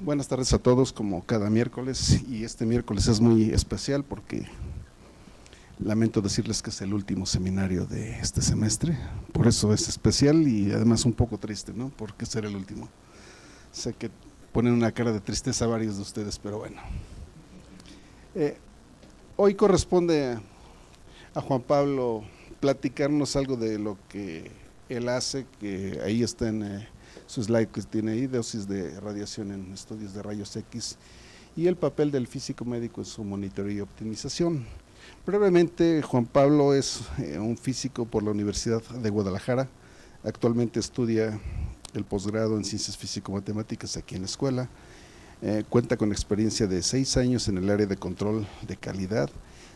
Buenas tardes a todos, como cada miércoles, y este miércoles es muy especial porque lamento decirles que es el último seminario de este semestre, por eso es especial y además un poco triste, ¿no? Porque ser el último. Sé que ponen una cara de tristeza a varios de ustedes, pero bueno. Hoy corresponde a Juan Pablo platicarnos algo de lo que él hace, que ahí está en su slide que tiene ahí, dosis de radiación en estudios de rayos X y el papel del físico médico en su monitoreo y optimización. Brevemente, Juan Pablo es un físico por la Universidad de Guadalajara, actualmente estudia el posgrado en Ciencias Físico-Matemáticas aquí en la escuela, cuenta con experiencia de 6 años en el área de control de calidad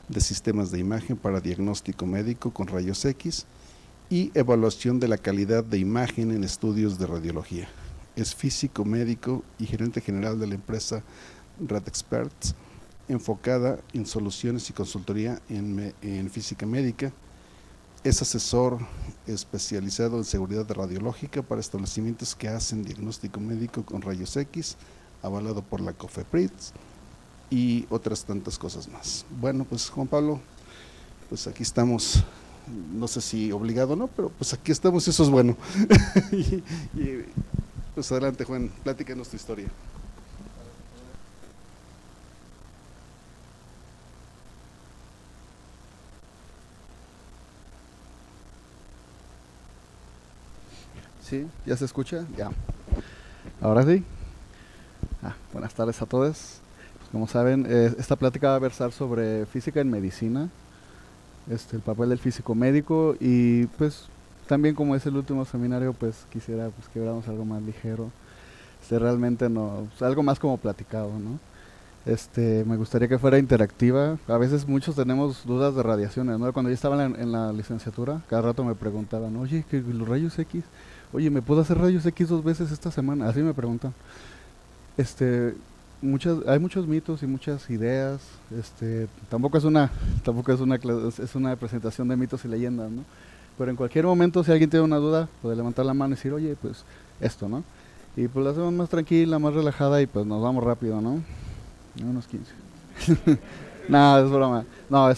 de sistemas de imagen para diagnóstico médico con rayos X y evaluación de la calidad de imagen en estudios de radiología. Es físico médico y gerente general de la empresa RadExperts, enfocada en soluciones y consultoría en física médica. Es asesor especializado en seguridad radiológica para establecimientos que hacen diagnóstico médico con rayos X, avalado por la COFEPRIS y otras tantas cosas más. Bueno, pues Juan Pablo, pues aquí estamos. No sé si obligado o no, pero pues aquí estamos y eso es bueno. y pues adelante, Juan, platícanos tu historia. Sí, ¿ya se escucha? Ya. Ahora sí. Buenas tardes a todos. Pues como saben, esta plática va a versar sobre física en medicina, el papel del físico médico y pues también como es el último seminario, pues quisiera pues, que viéramos algo más ligero, realmente no, pues, algo más como platicado, ¿no? Me gustaría que fuera interactiva. A veces muchos tenemos dudas de radiaciones, ¿no? Cuando yo estaba en la licenciatura, cada rato me preguntaban, oye, que los rayos X, oye, ¿me puedo hacer rayos X 2 veces esta semana? Así me preguntan. Hay muchos mitos y muchas ideas. Tampoco es es una presentación de mitos y leyendas, ¿no? Pero en cualquier momento, si alguien tiene una duda, puede levantar la mano y decir, oye, pues esto, ¿no? Y pues lo hacemos más tranquila, más relajada y pues nos vamos rápido, ¿no? Unos 15. Nada, es broma. No,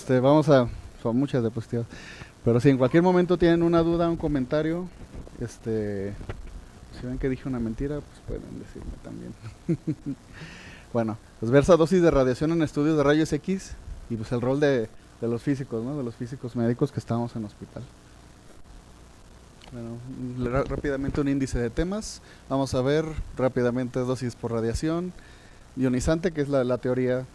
son muchas diapositivas. Pero si en cualquier momento tienen una duda, un comentario, si ven que dije una mentira, pues pueden decirme también. Bueno, pues versa dosis de radiación en estudios de rayos X y pues el rol de los físicos, ¿no? De los físicos médicos que estamos en hospital. Bueno, rápidamente un índice de temas. Vamos a ver rápidamente dosis por radiación ionizante, que es la teoría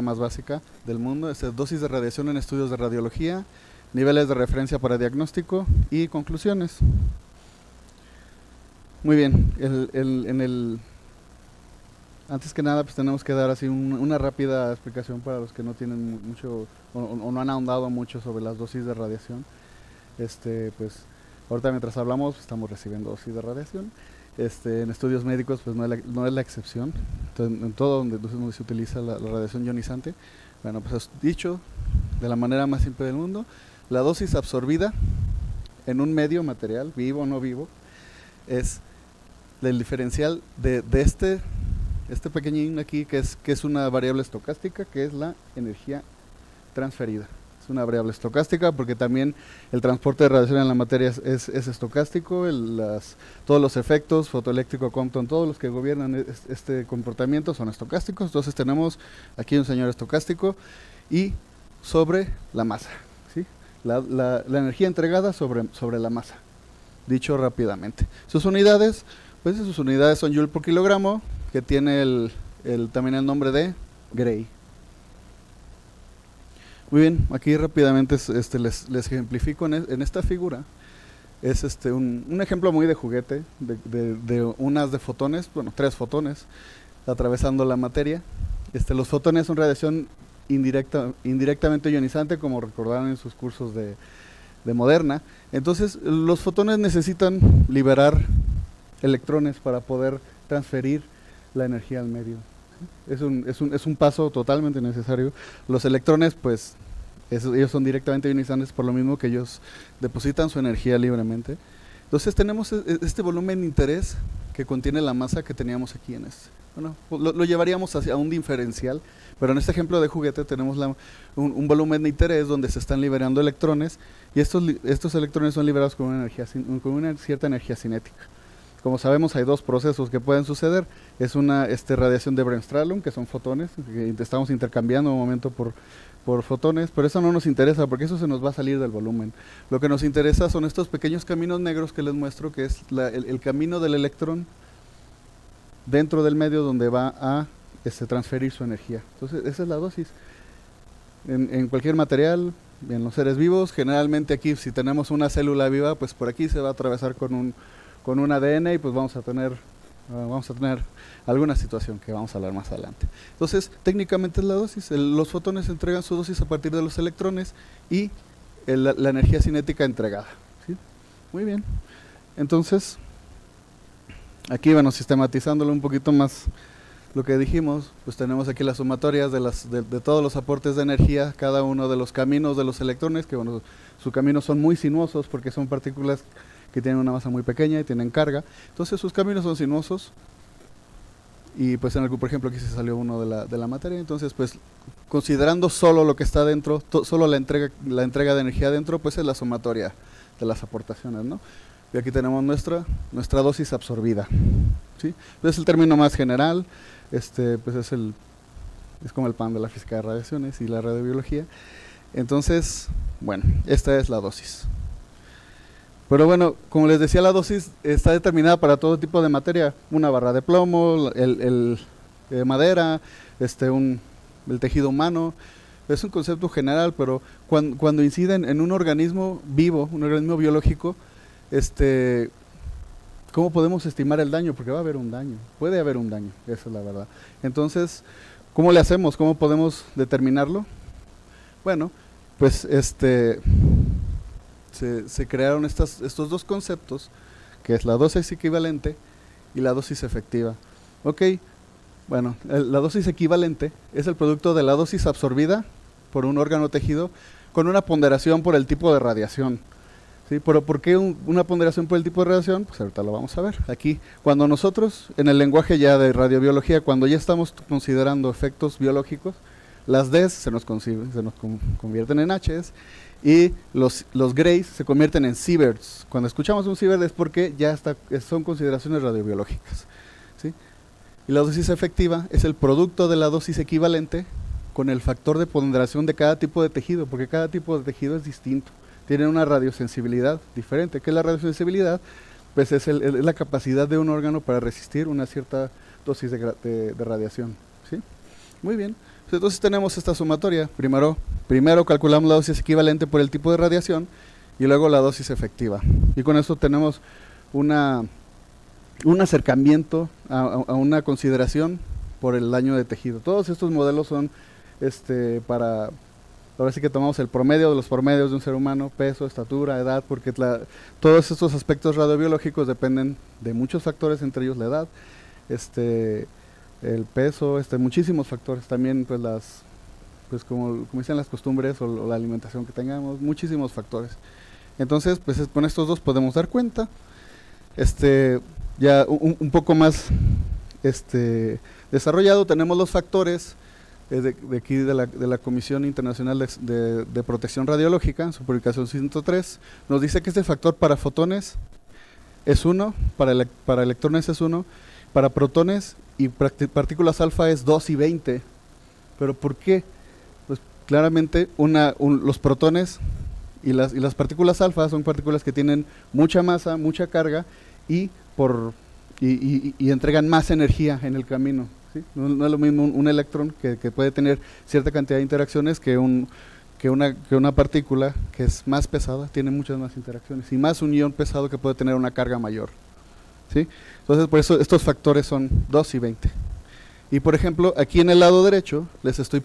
más básica del mundo. Dosis de radiación en estudios de radiología, niveles de referencia para diagnóstico y conclusiones. Muy bien, antes que nada pues tenemos que dar así una rápida explicación para los que no tienen mucho o no han ahondado mucho sobre las dosis de radiación. Pues ahorita mientras hablamos estamos recibiendo dosis de radiación. En estudios médicos pues no es la excepción. Entonces, en todo donde se utiliza la radiación ionizante. Bueno, pues dicho de la manera más simple del mundo, la dosis absorbida en un medio material, vivo o no vivo, es el diferencial de este pequeñín aquí, que es una variable estocástica, que es la energía transferida. Es una variable estocástica porque también el transporte de radiación en la materia es estocástico, todos los efectos fotoeléctrico Compton, todos los que gobiernan este comportamiento son estocásticos. Entonces tenemos aquí un señor estocástico y sobre la masa, ¿sí? la energía entregada sobre la masa, dicho rápidamente. Sus unidades son Joule por kilogramo, que tiene también el nombre de Gray. Muy bien, aquí rápidamente les ejemplifico en esta figura. Es un ejemplo muy de juguete de un haz de fotones, bueno, 3 fotones atravesando la materia. Los fotones son radiación indirectamente ionizante, como recordaron en sus cursos de Moderna. Entonces los fotones necesitan liberar electrones para poder transferir la energía al medio. Es un paso totalmente necesario. Los electrones, pues, ellos son directamente ionizantes, por lo mismo que ellos depositan su energía libremente. Entonces tenemos este volumen de interés que contiene la masa que teníamos aquí en este. Bueno, lo llevaríamos hacia un diferencial, pero en este ejemplo de juguete tenemos un volumen de interés donde se están liberando electrones, y estos electrones son liberados con una cierta energía cinética. Como sabemos, hay dos procesos que pueden suceder. Es una radiación de Bremsstrahlung, que son fotones, que estamos intercambiando un momento por fotones, pero eso no nos interesa porque eso se nos va a salir del volumen. Lo que nos interesa son estos pequeños caminos negros que les muestro, que es el camino del electrón dentro del medio donde va a transferir su energía. Entonces, esa es la dosis. En cualquier material, en los seres vivos, generalmente aquí, si tenemos una célula viva, pues por aquí se va a atravesar con un ADN, y pues vamos a tener alguna situación que vamos a hablar más adelante. Entonces, técnicamente es la dosis. Los fotones entregan su dosis a partir de los electrones y la energía cinética entregada, ¿sí? Muy bien. Entonces, aquí, bueno, sistematizándolo un poquito más lo que dijimos, pues tenemos aquí las sumatorias de todos los aportes de energía, cada uno de los caminos de los electrones, que bueno, sus caminos son muy sinuosos porque son partículas que tienen una masa muy pequeña y tienen carga. Entonces sus caminos son sinuosos, y pues por ejemplo aquí se salió uno de la materia. Entonces, pues considerando solo lo que está dentro, solo la entrega de energía dentro, pues es la sumatoria de las aportaciones, ¿no? Y aquí tenemos nuestra dosis absorbida, ¿sí? Es el término más general, pues es como el pan de la física de radiaciones y la radiobiología. Entonces, bueno, esta es la dosis. Pero bueno, como les decía, la dosis está determinada para todo tipo de materia. Una barra de plomo, madera, el tejido humano. Es un concepto general, pero cuando inciden en un organismo vivo, un organismo biológico, ¿cómo podemos estimar el daño? Porque va a haber un daño, puede haber un daño, esa es la verdad. Entonces, ¿cómo le hacemos? ¿Cómo podemos determinarlo? Bueno, pues se crearon estos dos conceptos, que es la dosis equivalente y la dosis efectiva. Ok, bueno, la dosis equivalente es el producto de la dosis absorbida por un órgano tejido con una ponderación por el tipo de radiación. ¿Sí? Pero ¿por qué una ponderación por el tipo de radiación? Pues ahorita lo vamos a ver. Aquí, cuando nosotros, en el lenguaje ya de radiobiología, cuando ya estamos considerando efectos biológicos, las Ds se nos convierten en Hs, y los grays se convierten en sieverts. Cuando escuchamos un sievert es porque ya son consideraciones radiobiológicas, ¿sí? Y la dosis efectiva es el producto de la dosis equivalente con el factor de ponderación de cada tipo de tejido, porque cada tipo de tejido es distinto, tiene una radiosensibilidad diferente. ¿Qué es la radiosensibilidad? Pues es la capacidad de un órgano para resistir una cierta dosis de radiación, ¿sí? Muy bien. Entonces tenemos esta sumatoria. Primero calculamos la dosis equivalente por el tipo de radiación y luego la dosis efectiva. Y con esto tenemos un acercamiento a una consideración por el daño de tejido. Todos estos modelos son ahora sí que tomamos el promedio de los promedios de un ser humano, peso, estatura, edad, porque todos estos aspectos radiobiológicos dependen de muchos factores, entre ellos la edad, el peso, muchísimos factores, también pues como dicen las costumbres o la alimentación que tengamos, muchísimos factores. Entonces, pues con estos dos podemos dar cuenta. Ya un poco más desarrollado, tenemos los factores de aquí de la Comisión Internacional de Protección Radiológica, en su publicación 103, nos dice que este factor para fotones es 1, para electrones es 1, para protones y partículas alfa es 2 y 20. ¿Pero por qué? Pues claramente los protones y las partículas alfa son partículas que tienen mucha masa, mucha carga y entregan más energía en el camino, ¿sí? No es lo mismo un electrón que puede tener cierta cantidad de interacciones que una partícula que es más pesada, tiene muchas más interacciones, y más un ion pesado que puede tener una carga mayor, ¿sí? Entonces, por eso estos factores son 2 y 20. Y por ejemplo, aquí en el lado derecho les estoy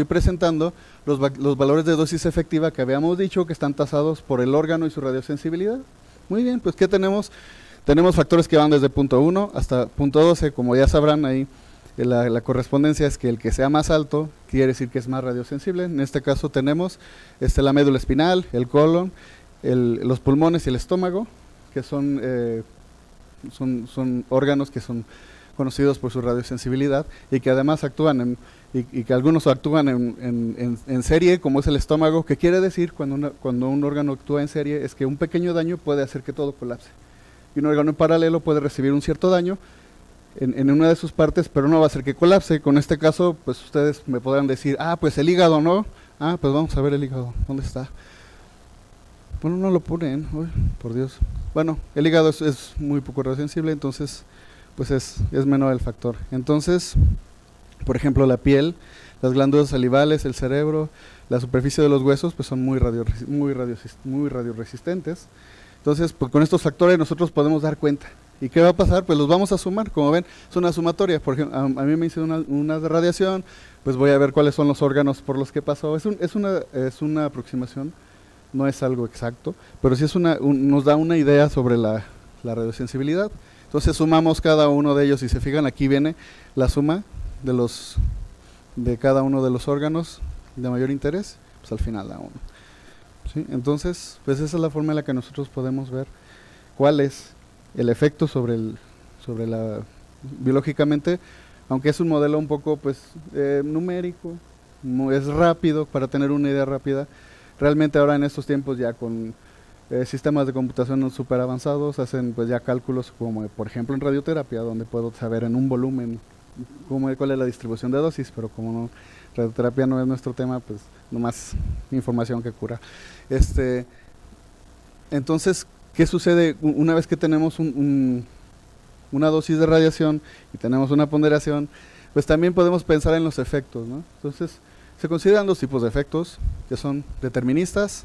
presentando los valores de dosis efectiva que habíamos dicho que están tasados por el órgano y su radiosensibilidad. Muy bien, pues ¿qué tenemos? Tenemos factores que van desde punto 1 hasta punto 12, como ya sabrán ahí. La correspondencia es que el que sea más alto quiere decir que es más radiosensible. En este caso tenemos la médula espinal, el colon, los pulmones y el estómago, que son son órganos que son conocidos por su radiosensibilidad y que además actúan y que algunos actúan en serie, como es el estómago, que quiere decir cuando un órgano actúa en serie es que un pequeño daño puede hacer que todo colapse. Y un órgano en paralelo puede recibir un cierto daño en una de sus partes, pero no va a hacer que colapse. Con este caso, pues ustedes me podrán decir, pues el hígado, ¿no? Pues vamos a ver el hígado, ¿dónde está? Bueno, no lo ponen, uy, por Dios. Bueno, el hígado es muy poco radiosensible, entonces pues es menor el factor. Entonces, por ejemplo, la piel, las glándulas salivales, el cerebro, la superficie de los huesos, pues son muy radioresistentes. Entonces, pues con estos factores nosotros podemos dar cuenta. ¿Y qué va a pasar? Pues los vamos a sumar. Como ven, es una sumatoria. Por ejemplo, a mí me hice una de radiación, pues voy a ver cuáles son los órganos por los que pasó. Es una aproximación, no es algo exacto, pero sí nos da una idea sobre la radiosensibilidad. Entonces sumamos cada uno de ellos. Si se fijan, aquí viene la suma de cada uno de los órganos de mayor interés, pues al final da uno. ¿Sí? Entonces, pues esa es la forma en la que nosotros podemos ver cuál es el efecto biológicamente, aunque es un modelo un poco pues numérico, es rápido para tener una idea rápida. Realmente ahora en estos tiempos ya con sistemas de computación súper avanzados hacen pues ya cálculos como por ejemplo en radioterapia, donde puedo saber en un volumen cuál es la distribución de dosis, pero como no, radioterapia no es nuestro tema, pues nomás información que cura. Entonces, ¿qué sucede una vez que tenemos una dosis de radiación y tenemos una ponderación? Pues también podemos pensar en los efectos, ¿no? Entonces, se consideran dos tipos de efectos, que son deterministas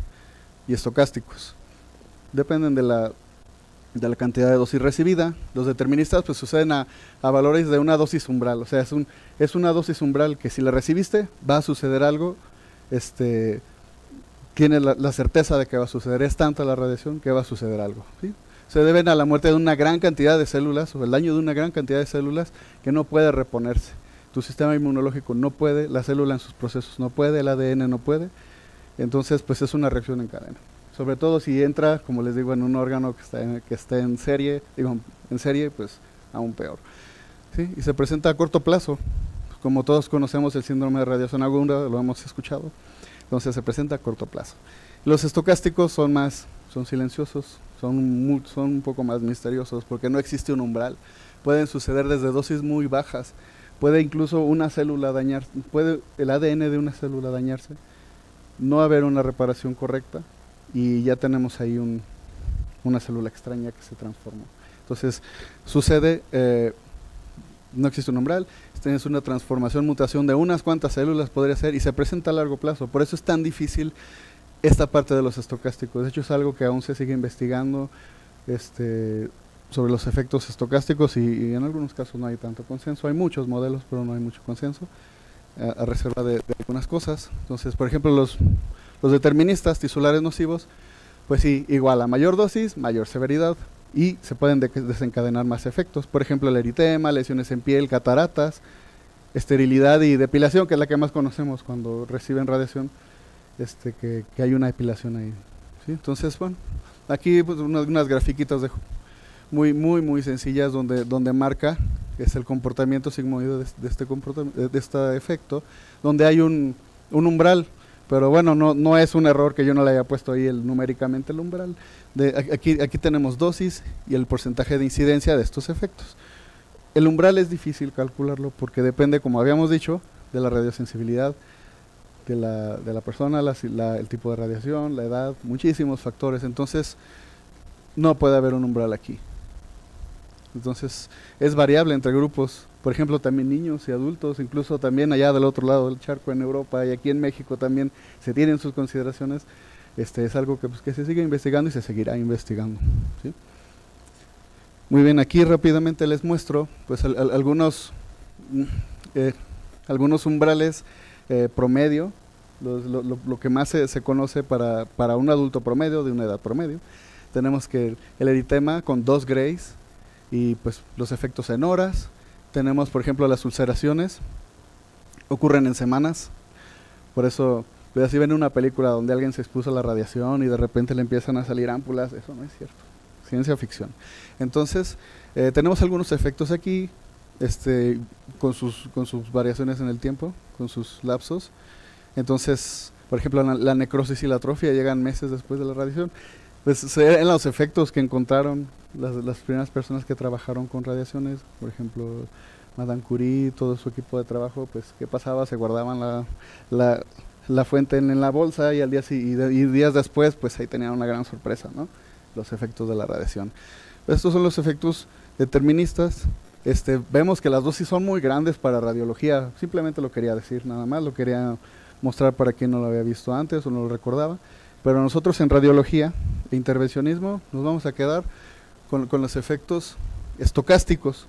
y estocásticos. Dependen de la cantidad de dosis recibida. Los deterministas pues suceden a valores de una dosis umbral, o sea, es una dosis umbral que si la recibiste va a suceder algo, tienes la certeza de que va a suceder, es tanta la radiación que va a suceder algo, ¿sí? Se deben a la muerte de una gran cantidad de células, o el daño de una gran cantidad de células que no puede reponerse. Tu sistema inmunológico no puede, la célula en sus procesos no puede, el ADN no puede, entonces pues es una reacción en cadena. Sobre todo si entra, como les digo, en un órgano que está en serie, pues aún peor. ¿Sí? Y se presenta a corto plazo. Como todos conocemos el síndrome de radiación aguda, lo hemos escuchado. Entonces se presenta a corto plazo. Los estocásticos son silenciosos, son un poco más misteriosos porque no existe un umbral. Pueden suceder desde dosis muy bajas. Puede incluso una célula dañarse, puede el ADN de una célula dañarse, no haber una reparación correcta y ya tenemos ahí una célula extraña que se transformó. Entonces sucede, no existe un umbral, es una transformación, mutación de unas cuantas células podría ser y se presenta a largo plazo. Por eso es tan difícil esta parte de los estocásticos. De hecho es algo que aún se sigue investigando sobre los efectos estocásticos y en algunos casos no hay tanto consenso. Hay muchos modelos, pero no hay mucho consenso a reserva de algunas cosas. Entonces, por ejemplo, los deterministas tisulares nocivos, pues sí, igual a mayor dosis, mayor severidad y se pueden desencadenar más efectos. Por ejemplo, el eritema, lesiones en piel, cataratas, esterilidad y depilación, que es la que más conocemos cuando reciben radiación, que hay una depilación ahí. ¿Sí? Entonces, bueno, aquí pues, unas grafiquitas muy sencillas donde marca es el comportamiento sigmoide de este efecto, donde hay un umbral, pero bueno, no es un error que yo no le haya puesto ahí numéricamente el umbral. Aquí tenemos dosis y el porcentaje de incidencia de estos efectos. El umbral es difícil calcularlo porque depende, como habíamos dicho, de la radiosensibilidad de la persona, el tipo de radiación, la edad, muchísimos factores. Entonces, no puede haber un umbral aquí. Entonces, es variable entre grupos. Por ejemplo, también niños y adultos, incluso también allá del otro lado del charco en Europa y aquí en México también se tienen sus consideraciones. Es algo que se sigue investigando y se seguirá investigando. ¿Sí? Muy bien, aquí rápidamente les muestro pues algunos umbrales promedio, lo que más se conoce para un adulto promedio, de una edad promedio. Tenemos que el eritema con 2 grays y pues los efectos en horas. Tenemos, por ejemplo, las ulceraciones, ocurren en semanas, por eso, pues así ven una película donde alguien se expuso a la radiación y de repente le empiezan a salir ámpulas, eso no es cierto. ciencia ficción. Entonces, tenemos algunos efectos aquí, con sus variaciones en el tiempo, con sus lapsos. Entonces, por ejemplo, la necrosis y la atrofia llegan meses después de la radiación. Pues eran los efectos que encontraron las primeras personas que trabajaron con radiaciones, por ejemplo, Madame Curie, todo su equipo de trabajo. Pues, ¿qué pasaba? Se guardaban la fuente en la bolsa y días después, pues ahí tenían una gran sorpresa, ¿no? Los efectos de la radiación. Estos son los efectos deterministas. Vemos que las dosis son muy grandes para radiología. Simplemente lo quería decir, nada más. Lo quería mostrar para quien no lo había visto antes o no lo recordaba. Pero nosotros en radiología e intervencionismo nos vamos a quedar con los efectos estocásticos.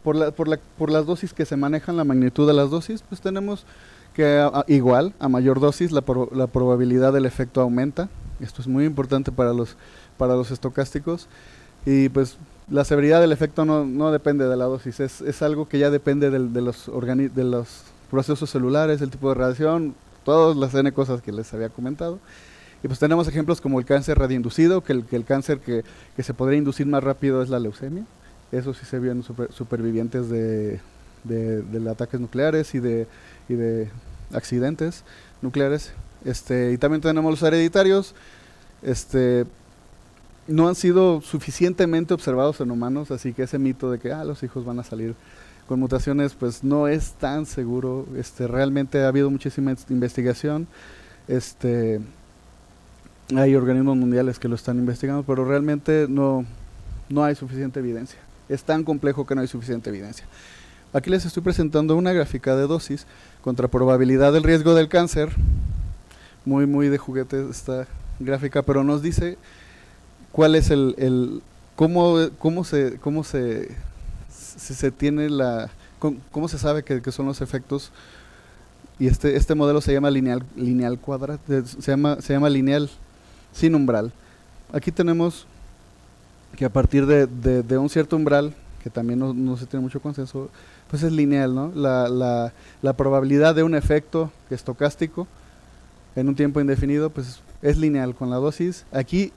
Por las dosis que se manejan, la magnitud de las dosis, pues tenemos que igual, a mayor dosis, la probabilidad del efecto aumenta. Esto es muy importante para los estocásticos. Y pues la severidad del efecto no depende de la dosis, es algo que ya depende de los procesos celulares, el tipo de radiación, todas las N cosas que les había comentado. Y pues tenemos ejemplos como el cáncer radioinducido, que el cáncer que se podría inducir más rápido es la leucemia. Eso sí se vio en supervivientes de ataques nucleares y de accidentes nucleares. Y también tenemos los hereditarios. No han sido suficientemente observados en humanos, así que ese mito de que los hijos van a salir con mutaciones, pues no es tan seguro. Realmente ha habido muchísima investigación. Hay organismos mundiales que lo están investigando, pero realmente no hay suficiente evidencia. Es tan complejo que no hay suficiente evidencia. Aquí les estoy presentando una gráfica de dosis contra probabilidad del riesgo del cáncer. Muy de juguete esta gráfica, pero nos dice cuál es cómo se sabe que son los efectos. Y este modelo se llama lineal cuadrado, se llama lineal sin umbral. Aquí tenemos que a partir de un cierto umbral, que también no se tiene mucho consenso, pues es lineal, ¿no? La probabilidad de un efecto estocástico en un tiempo indefinido, pues es lineal con la dosis. Aquí,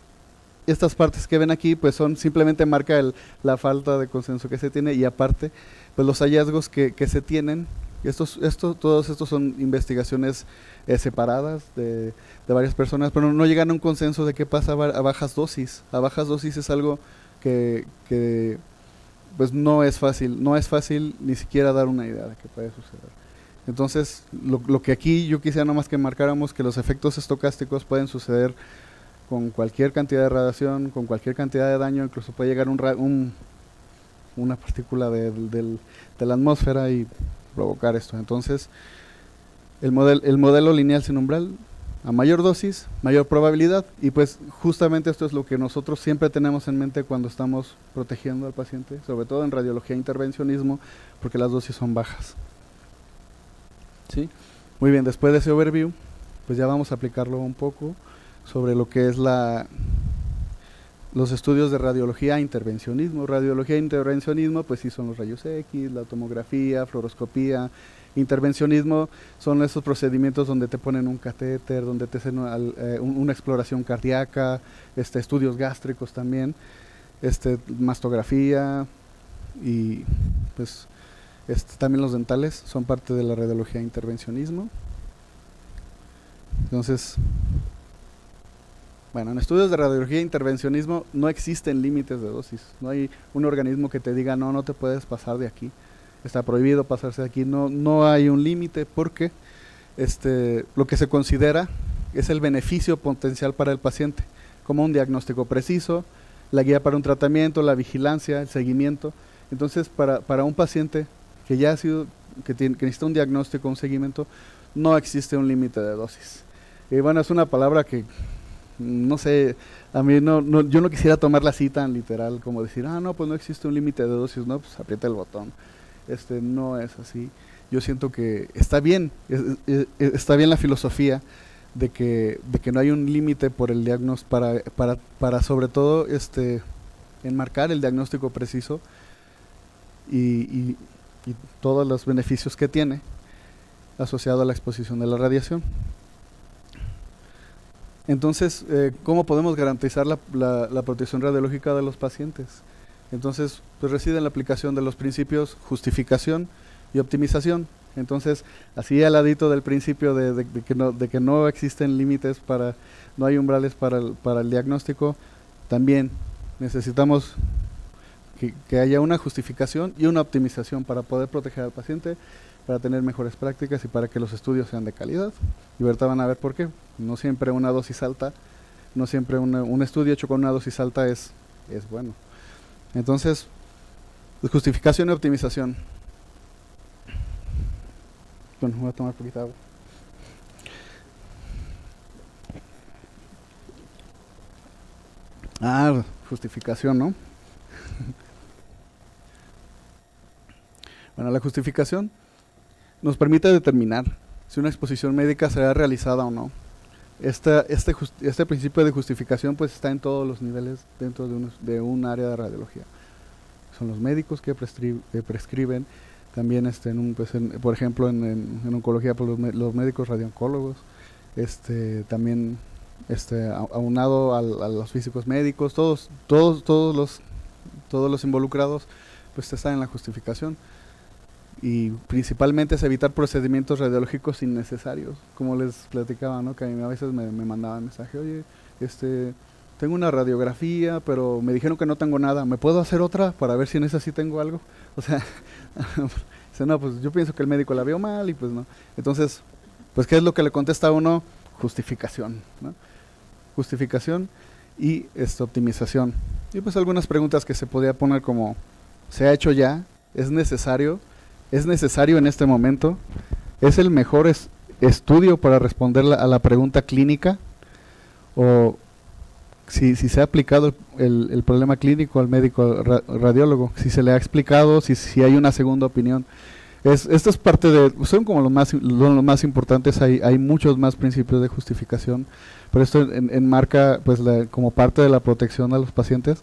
estas partes que ven aquí, pues simplemente marca la falta de consenso que se tiene, y aparte, pues los hallazgos que se tienen. Todos estos son investigaciones separadas de varias personas, pero no llegan a un consenso de qué pasa a bajas dosis. A bajas dosis es algo que pues no es fácil ni siquiera dar una idea de qué puede suceder. Entonces, lo que aquí yo quisiera nomás que marcáramos, que los efectos estocásticos pueden suceder con cualquier cantidad de radiación, con cualquier cantidad de daño. Incluso puede llegar una partícula de la atmósfera y provocar esto. Entonces, el modelo lineal sin umbral, a mayor dosis, mayor probabilidad. Y pues justamente esto es lo que nosotros siempre tenemos en mente cuando estamos protegiendo al paciente, sobre todo en radiología e intervencionismo, porque las dosis son bajas. ¿Sí? Muy bien, después de ese overview, pues ya vamos a aplicarlo un poco sobre lo que es los estudios de radiología e intervencionismo. Radiología e intervencionismo, pues sí, son los rayos X, la tomografía, fluoroscopía. Intervencionismo son esos procedimientos donde te ponen un catéter, donde te hacen una exploración cardíaca, estudios gástricos también, mastografía, y pues también los dentales son parte de la radiología e intervencionismo. Entonces, bueno, en estudios de radiología e intervencionismo no existen límites de dosis. No hay un organismo que te diga, no te puedes pasar de aquí. Está prohibido pasarse de aquí. No hay un límite, porque lo que se considera es el beneficio potencial para el paciente, como un diagnóstico preciso, la guía para un tratamiento, la vigilancia, el seguimiento. Entonces, para un paciente que ya que necesita un diagnóstico, un seguimiento, no existe un límite de dosis. Y bueno, es una palabra que no sé, a mí yo no quisiera tomarla así tan literal como decir, no, pues no existe un límite de dosis, no, pues aprieta el botón. No es así. Yo siento que está bien la filosofía de que no hay un límite por el diagnóstico, para sobre todo enmarcar el diagnóstico preciso y todos los beneficios que tiene asociado a la exposición de la radiación. Entonces, ¿cómo podemos garantizar la protección radiológica de los pacientes? Entonces, pues reside en la aplicación de los principios justificación y optimización. Entonces, así al ladito del principio de que no existen límites no hay umbrales para el diagnóstico, también necesitamos que haya una justificación y una optimización para poder proteger al paciente, para tener mejores prácticas y para que los estudios sean de calidad. Y ahorita van a ver por qué. No siempre una dosis alta, no siempre un estudio hecho con una dosis alta es bueno. Entonces, justificación y optimización. Bueno, voy a tomar poquita agua. Justificación, ¿no? Bueno, la justificación nos permite determinar si una exposición médica será realizada o no. Este principio de justificación pues está en todos los niveles dentro de un área de radiología. Son los médicos que prescriben, también por ejemplo en oncología pues los médicos radiooncólogos, también aunado a los físicos médicos, todos los involucrados pues están en la justificación. Y principalmente es evitar procedimientos radiológicos innecesarios, como les platicaba, ¿no? Que a mí a veces me mandaban mensaje, oye, tengo una radiografía, pero me dijeron que no tengo nada, ¿me puedo hacer otra para ver si en esa sí tengo algo? O sea, no, pues yo pienso que el médico la vio mal y pues no. Entonces, pues ¿qué es lo que le contesta a uno? Justificación, ¿no? Justificación y optimización. Y pues algunas preguntas que se podía poner como, ¿se ha hecho ya? ¿Es necesario? ¿Es necesario en este momento? ¿Es el mejor estudio para responder a la pregunta clínica? ¿O si se ha aplicado el problema clínico al médico radiólogo? ¿Si se le ha explicado? ¿Si hay una segunda opinión? Esto es parte son como lo más importantes. Hay muchos más principios de justificación, pero esto enmarca pues como parte de la protección a los pacientes,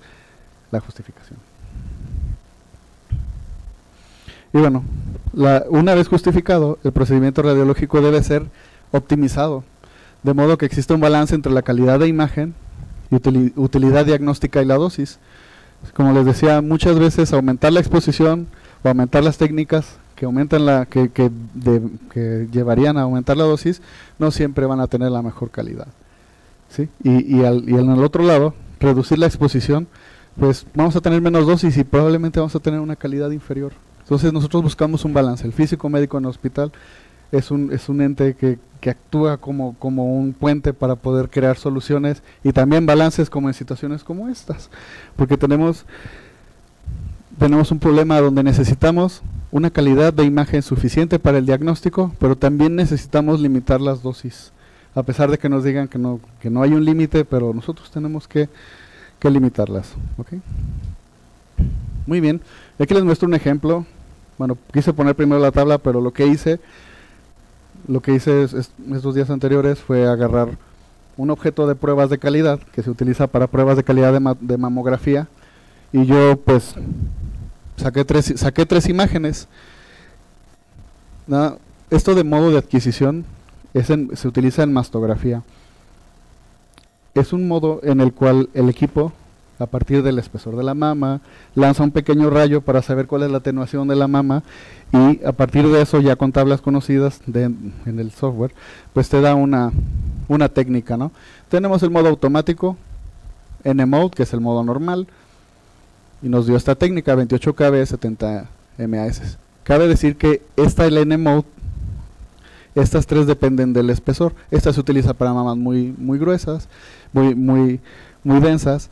la justificación. Y bueno, una vez justificado, el procedimiento radiológico debe ser optimizado, de modo que exista un balance entre la calidad de imagen y utilidad diagnóstica y la dosis. Como les decía, muchas veces aumentar la exposición o aumentar las técnicas que llevarían a aumentar la dosis, no siempre van a tener la mejor calidad, ¿sí? Y en el otro lado, reducir la exposición, pues vamos a tener menos dosis y probablemente vamos a tener una calidad inferior. Entonces nosotros buscamos un balance. El físico médico en el hospital es un ente que actúa como un puente para poder crear soluciones y también balances como en situaciones como estas. Porque tenemos un problema donde necesitamos una calidad de imagen suficiente para el diagnóstico, pero también necesitamos limitar las dosis. A pesar de que nos digan que no hay un límite, pero nosotros tenemos que limitarlas. ¿Okay? Muy bien. Aquí les muestro un ejemplo. Bueno, quise poner primero la tabla, pero lo que hice estos días anteriores fue agarrar un objeto de pruebas de calidad que se utiliza para pruebas de calidad de mamografía, y yo pues saqué tres imágenes. Esto de modo de adquisición se utiliza en mastografía. Es un modo en el cual el equipo, a partir del espesor de la mama, lanza un pequeño rayo para saber cuál es la atenuación de la mama, y a partir de eso, ya con tablas conocidas en el software, pues te da una técnica, ¿no? Tenemos el modo automático, N-Mode, que es el modo normal, y nos dio esta técnica, 28 kb, 70 MAS. Cabe decir que el N-Mode, estas tres dependen del espesor. Esta se utiliza para mamas muy gruesas, muy densas,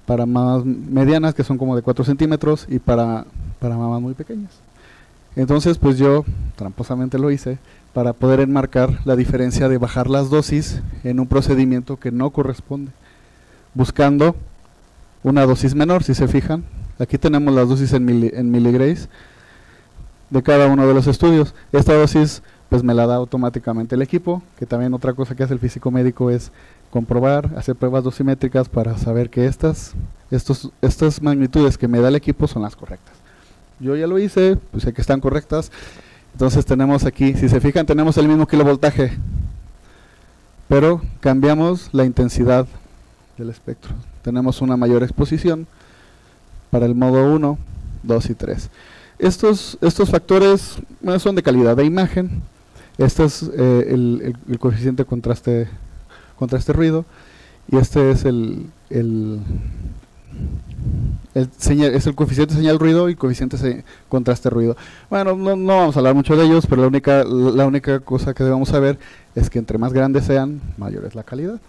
para mamas medianas, que son como de 4 centímetros, y para mamas muy pequeñas. Entonces, pues yo tramposamente lo hice para poder enmarcar la diferencia de bajar las dosis en un procedimiento que no corresponde, buscando una dosis menor. Si se fijan, aquí tenemos las dosis en miligrays de cada uno de los estudios. Esta dosis pues me la da automáticamente el equipo, que también otra cosa que hace el físico médico es comprobar, hacer pruebas dosimétricas para saber que estas magnitudes que me da el equipo son las correctas. Yo ya lo hice, pues sé que están correctas. Entonces tenemos aquí, si se fijan, tenemos el mismo kilovoltaje. pero cambiamos la intensidad del espectro. Tenemos una mayor exposición para el modo 1, 2 y 3. Estos factores son de calidad de imagen. Este es el coeficiente contraste-ruido, y este es el coeficiente señal-ruido y coeficiente contraste-ruido. Bueno, no vamos a hablar mucho de ellos, pero la única cosa que debemos saber es que entre más grandes sean, mayor es la calidad,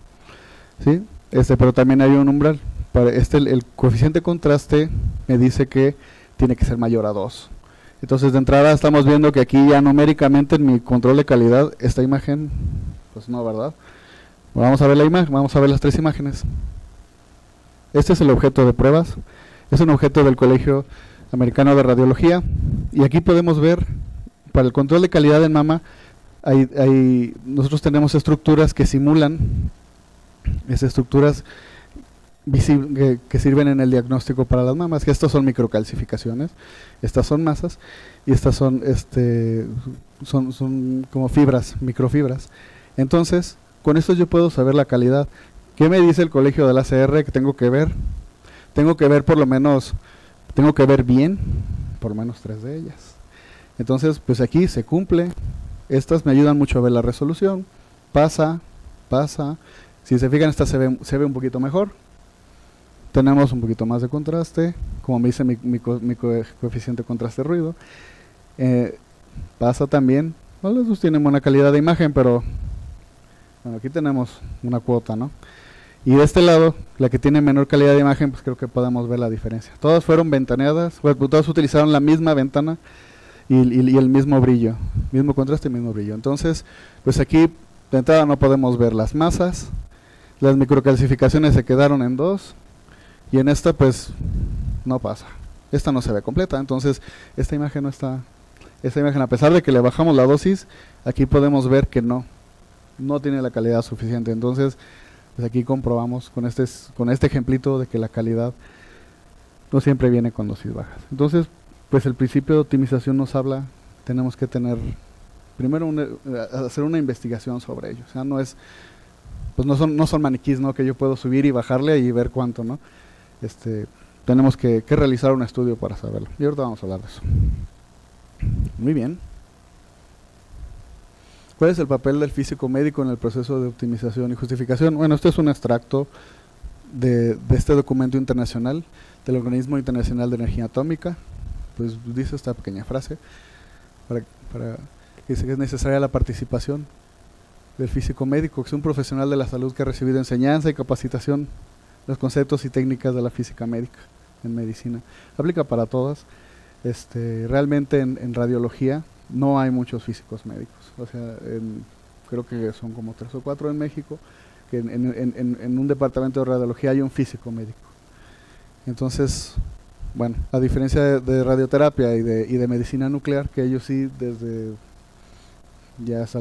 ¿sí? Pero también hay un umbral. Para el coeficiente contraste me dice que tiene que ser mayor a 2. Entonces de entrada estamos viendo que aquí ya numéricamente en mi control de calidad, esta imagen, pues no, ¿verdad? Vamos a ver la imagen, vamos a ver las 3 imágenes. Este es el objeto de pruebas, es un objeto del Colegio Americano de Radiología, y aquí podemos ver, para el control de calidad en mama, nosotros tenemos estructuras que simulan, estructuras que sirven en el diagnóstico para las mamas, que estas son microcalcificaciones, estas son masas, y estas son como fibras, microfibras. Entonces, con esto yo puedo saber la calidad. ¿Qué me dice el colegio del ACR que tengo que ver? Tengo que ver bien, por lo menos 3 de ellas. Entonces, pues aquí se cumple. Estas me ayudan mucho a ver la resolución. Pasa. Si se fijan, esta se ve un poquito mejor. Tenemos un poquito más de contraste, como me dice mi coeficiente contraste-ruido. Pasa también. Bueno, los dos tienen buena calidad de imagen, pero bueno, aquí tenemos una cuota, ¿no? Y de este lado, la que tiene menor calidad de imagen, pues creo que podemos ver la diferencia. Todas fueron ventaneadas, todas utilizaron la misma ventana y el mismo brillo, mismo contraste y mismo brillo. Entonces, pues aquí de entrada no podemos ver las masas, las microcalcificaciones se quedaron en 2, y en esta pues no pasa. Esta no se ve completa, entonces esta imagen no está. Esta imagen, a pesar de que le bajamos la dosis, aquí podemos ver que no tiene la calidad suficiente. Entonces, pues aquí comprobamos con este ejemplito de que la calidad no siempre viene con dosis bajas. Entonces, pues el principio de optimización nos habla, tenemos que tener primero hacer una investigación sobre ello. O sea, no son maniquís, ¿no? Que yo puedo subir y bajarle y ver cuánto, ¿no? Tenemos que realizar un estudio para saberlo. Y ahorita vamos a hablar de eso. Muy bien. ¿Cuál es el papel del físico médico en el proceso de optimización y justificación? Bueno, este es un extracto de este documento internacional del Organismo Internacional de Energía Atómica. Pues dice esta pequeña frase, para que dice que es necesaria la participación del físico médico, que es un profesional de la salud que ha recibido enseñanza y capacitación los conceptos y técnicas de la física médica en medicina. Aplica para todas. Realmente en radiología no hay muchos físicos médicos. O sea, creo que son como 3 o 4 en México, que en un departamento de radiología hay un físico médico. Entonces, bueno, a diferencia de radioterapia y de medicina nuclear, que ellos sí desde ya es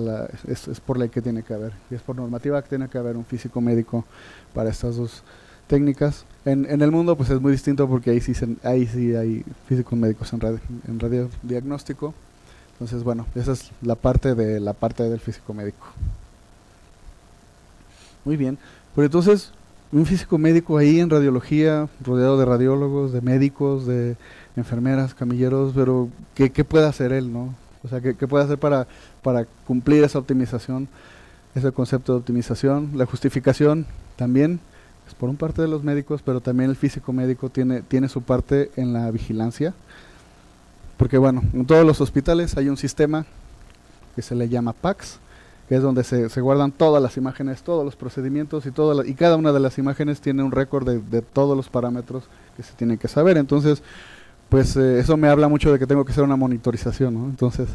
por ley que tiene que haber, y es por normativa que tiene que haber un físico médico para estas dos técnicas. En el mundo pues es muy distinto, porque ahí sí hay físicos médicos en radiodiagnóstico. Entonces, bueno, esa es la parte del físico médico. Muy bien, pero entonces un físico médico ahí en radiología, rodeado de radiólogos, de médicos, de enfermeras, camilleros, pero ¿qué puede hacer él, no? O sea, ¿qué puede hacer para cumplir esa optimización, ese concepto de optimización? La justificación también es por un parte de los médicos, pero también el físico médico tiene su parte en la vigilancia, porque bueno, en todos los hospitales hay un sistema que se le llama PACS, que es donde se guardan todas las imágenes, todos los procedimientos y cada una de las imágenes tiene un récord de todos los parámetros que se tienen que saber. Entonces, pues eso me habla mucho de que tengo que hacer una monitorización, ¿no? Entonces,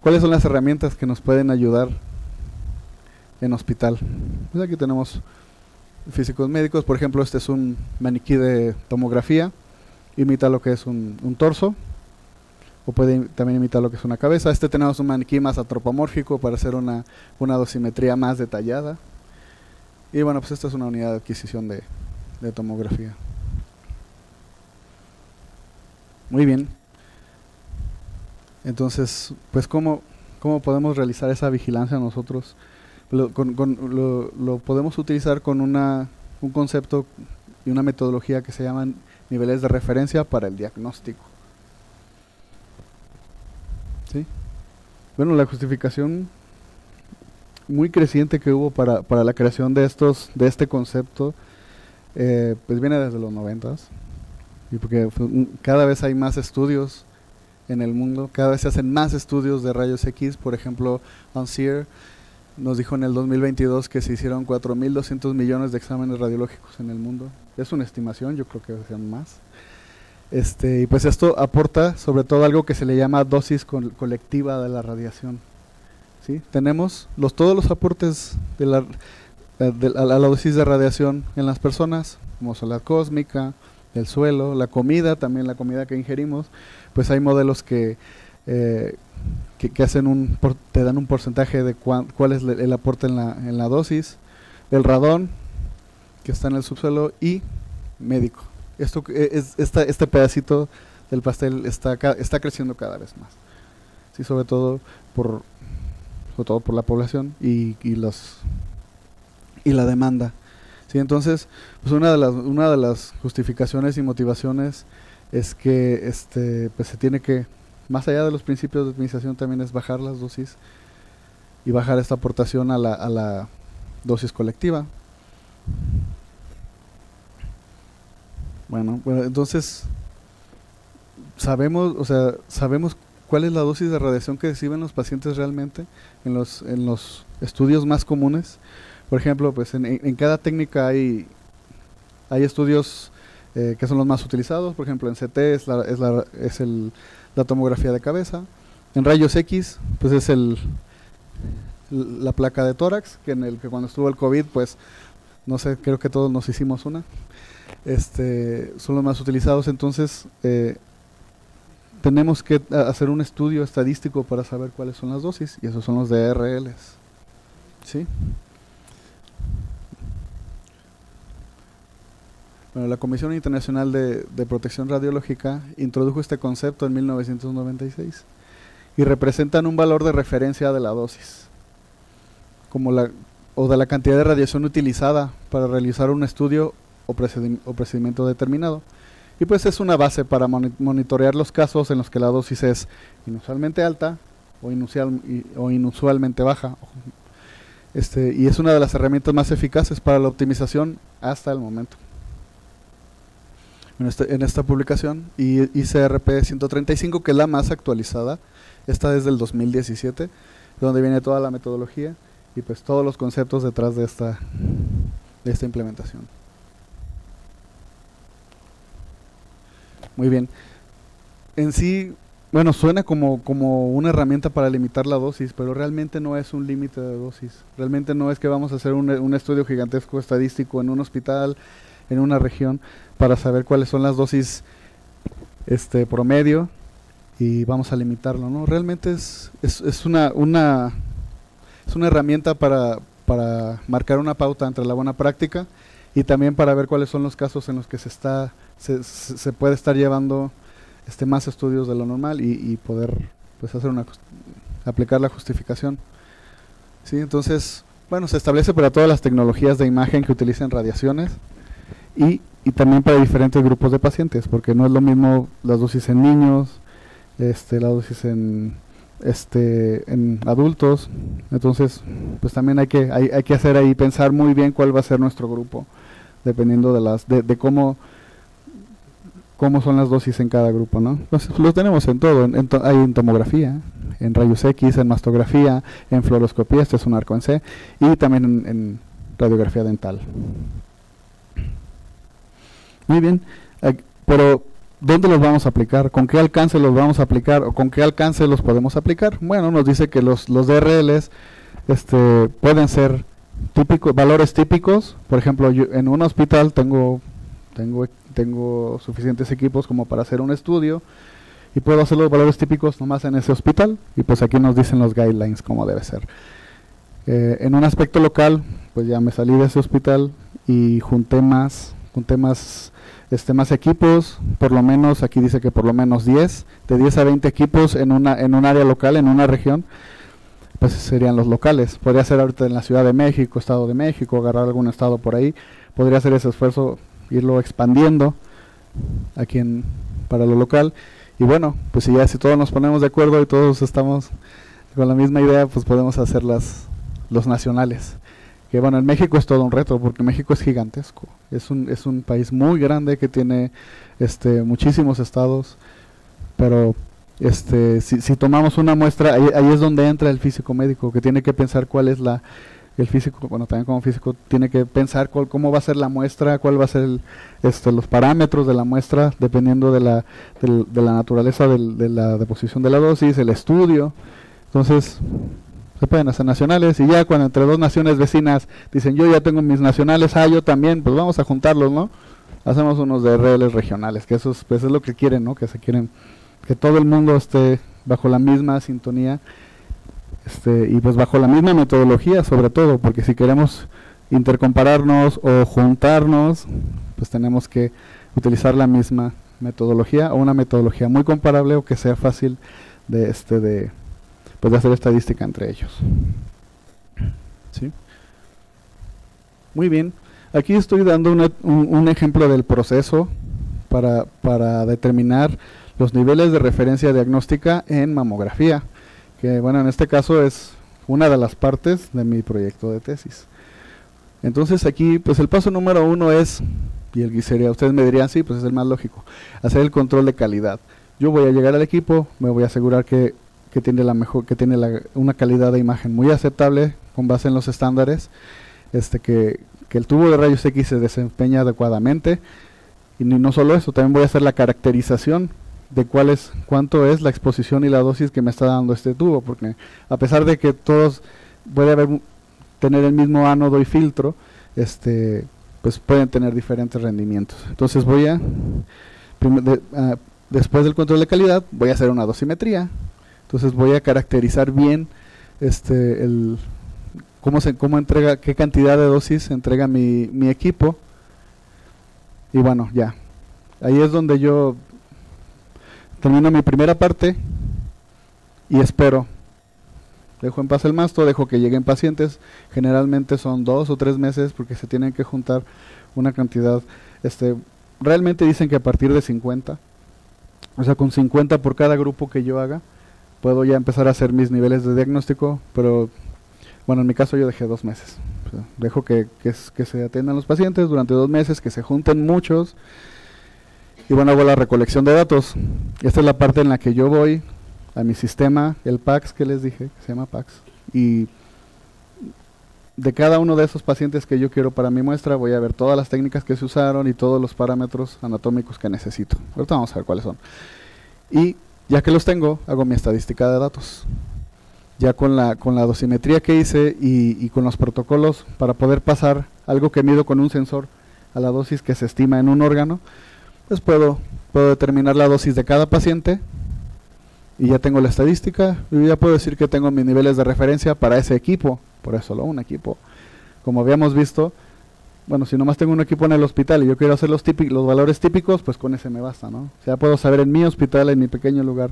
¿cuáles son las herramientas que nos pueden ayudar en hospital? Pues aquí tenemos físicos médicos. Por ejemplo, este es un maniquí de tomografía, imita lo que es un torso, o puede también imitar lo que es una cabeza. Tenemos un maniquí más antropomórfico para hacer una dosimetría más detallada. Y bueno, pues esta es una unidad de adquisición de tomografía. Muy bien. Entonces, pues ¿cómo podemos realizar esa vigilancia nosotros? Lo podemos utilizar con un concepto y una metodología que se llaman niveles de referencia para el diagnóstico. ¿Sí? Bueno, la justificación muy creciente que hubo para la creación de este concepto, pues viene desde los 90s, y porque cada vez hay más estudios en el mundo, cada vez se hacen más estudios de rayos X. Por ejemplo, Ansier nos dijo en el 2022 que se hicieron 4.200 millones de exámenes radiológicos en el mundo. Es una estimación, yo creo que sean más. Y pues esto aporta sobre todo algo que se le llama dosis colectiva de la radiación. ¿Sí? Tenemos todos los aportes a la dosis de radiación en las personas, como son la cósmica, el suelo, la comida, también la comida que ingerimos. Pues hay modelos que hacen te dan un porcentaje de cuál es el aporte en la dosis, el radón que está en el subsuelo y médico. Este pedacito del pastel está creciendo cada vez más, sí, sobre todo por la población y la demanda. Sí, entonces, pues una de las justificaciones y motivaciones es que pues se tiene que, más allá de los principios de optimización, también es bajar las dosis y bajar esta aportación a la dosis colectiva. Bueno, entonces sabemos cuál es la dosis de radiación que reciben los pacientes realmente en los estudios más comunes. Por ejemplo, pues en cada técnica hay estudios que son los más utilizados. Por ejemplo, en CT es la tomografía de cabeza. En rayos X, pues es la placa de tórax, que cuando estuvo el COVID, pues no sé, creo que todos nos hicimos una. Son los más utilizados. Entonces tenemos que hacer un estudio estadístico para saber cuáles son las dosis, y esos son los DRLs. ¿Sí? Bueno, la Comisión Internacional de Protección Radiológica introdujo este concepto en 1996 y representan un valor de referencia de la dosis, o de la cantidad de radiación utilizada para realizar un estudio o procedimiento determinado. Y pues es una base para monitorear los casos en los que la dosis es inusualmente alta o inusualmente baja. Y es una de las herramientas más eficaces para la optimización hasta el momento. En esta publicación, ICRP 135, que es la más actualizada, está desde el 2017, donde viene toda la metodología y pues todos los conceptos detrás de esta implementación. Muy bien. En sí, bueno, suena como una herramienta para limitar la dosis, pero realmente no es un límite de dosis. Realmente no es que vamos a hacer un estudio gigantesco estadístico en un hospital, en una región, para saber cuáles son las dosis promedio y vamos a limitarlo, ¿no? Realmente es una herramienta para marcar una pauta entre la buena práctica y también para ver cuáles son los casos en los que se puede estar llevando más estudios de lo normal y poder pues aplicar la justificación. ¿Sí? Entonces, bueno, se establece para todas las tecnologías de imagen que utilicen radiaciones y también para diferentes grupos de pacientes, porque no es lo mismo las dosis en niños, la dosis en adultos. Entonces pues también hay que hacer ahí, pensar muy bien cuál va a ser nuestro grupo, dependiendo de cómo son las dosis en cada grupo, ¿no? Entonces lo tenemos en todo, hay en tomografía, en rayos X, en mastografía, en fluoroscopía, este es un arco en C, y también en radiografía dental. Muy bien, pero ¿dónde los vamos a aplicar? ¿Con qué alcance los vamos a aplicar? ¿O con qué alcance los podemos aplicar? Bueno, nos dice que los DRLs pueden ser valores típicos. Por ejemplo, yo en un hospital tengo suficientes equipos como para hacer un estudio y puedo hacer los valores típicos nomás en ese hospital, y pues aquí nos dicen los guidelines cómo debe ser. En un aspecto local, pues ya me salí de ese hospital y junté más equipos, por lo menos, aquí dice que por lo menos 10, de 10 a 20 equipos en un área local, en una región, pues serían los locales. Podría ser ahorita en la Ciudad de México, Estado de México, agarrar algún estado por ahí. Podría hacer ese esfuerzo, irlo expandiendo aquí para lo local. Y bueno, pues si todos nos ponemos de acuerdo y todos estamos con la misma idea, pues podemos hacer los nacionales. Que bueno, en México es todo un reto, porque México es gigantesco. Es un país muy grande que tiene muchísimos estados, pero si tomamos una muestra, ahí es donde entra el físico médico, que tiene que pensar cuál es el físico, bueno, también como físico, tiene que pensar cómo va a ser la muestra, cuál va a ser los parámetros de la muestra, dependiendo de la naturaleza de la deposición de la dosis, el estudio. Entonces, se pueden hacer nacionales, y ya cuando entre dos naciones vecinas dicen, yo ya tengo mis nacionales, yo también, pues vamos a juntarlos, ¿no? Hacemos unos DRLs regionales, que eso pues es lo que quieren, ¿no? Que todo el mundo esté bajo la misma sintonía, y pues bajo la misma metodología sobre todo, porque si queremos intercompararnos o juntarnos, pues tenemos que utilizar la misma metodología o una metodología muy comparable o que sea fácil de hacer estadística entre ellos. ¿Sí? Muy bien, aquí estoy dando un ejemplo del proceso para determinar los niveles de referencia diagnóstica en mamografía, que bueno, en este caso es una de las partes de mi proyecto de tesis. Entonces aquí, pues el paso número 1 es, ustedes me dirían, sí, pues es el más lógico, hacer el control de calidad. Yo voy a llegar al equipo, me voy a asegurar que tiene una calidad de imagen muy aceptable con base en los estándares, que el tubo de rayos X se desempeña adecuadamente, y no solo eso, también voy a hacer la caracterización de cuánto es la exposición y la dosis que me está dando este tubo, porque a pesar de que todos puede tener el mismo ánodo y filtro, pues pueden tener diferentes rendimientos. Entonces después del control de calidad, voy a hacer una dosimetría. Entonces voy a caracterizar bien cómo entrega, qué cantidad de dosis entrega mi equipo. Y bueno, ya. Ahí es donde yo termino mi primera parte y espero. Dejo en paz el masto, dejo que lleguen pacientes. Generalmente son 2 o 3 meses porque se tienen que juntar una cantidad. Realmente dicen que a partir de 50, o sea, con 50 por cada grupo que yo haga, puedo ya empezar a hacer mis niveles de diagnóstico, pero bueno, en mi caso yo dejé 2 meses. O sea, dejo que se atiendan los pacientes durante 2 meses, que se junten muchos, y bueno, hago la recolección de datos. Esta es la parte en la que yo voy a mi sistema, el PACS que les dije, que se llama PACS, y de cada uno de esos pacientes que yo quiero para mi muestra, voy a ver todas las técnicas que se usaron y todos los parámetros anatómicos que necesito. Ahorita vamos a ver cuáles son. Y ya que los tengo, hago mi estadística de datos. Ya con la dosimetría que hice y con los protocolos para poder pasar algo que mido con un sensor a la dosis que se estima en un órgano, pues puedo determinar la dosis de cada paciente y ya tengo la estadística y ya puedo decir que tengo mis niveles de referencia para ese equipo, por eso solo un equipo. Como habíamos visto, bueno, si nomás tengo un equipo en el hospital y yo quiero hacer los valores típicos, pues con ese me basta, ¿no? O sea, puedo saber en mi hospital, en mi pequeño lugar,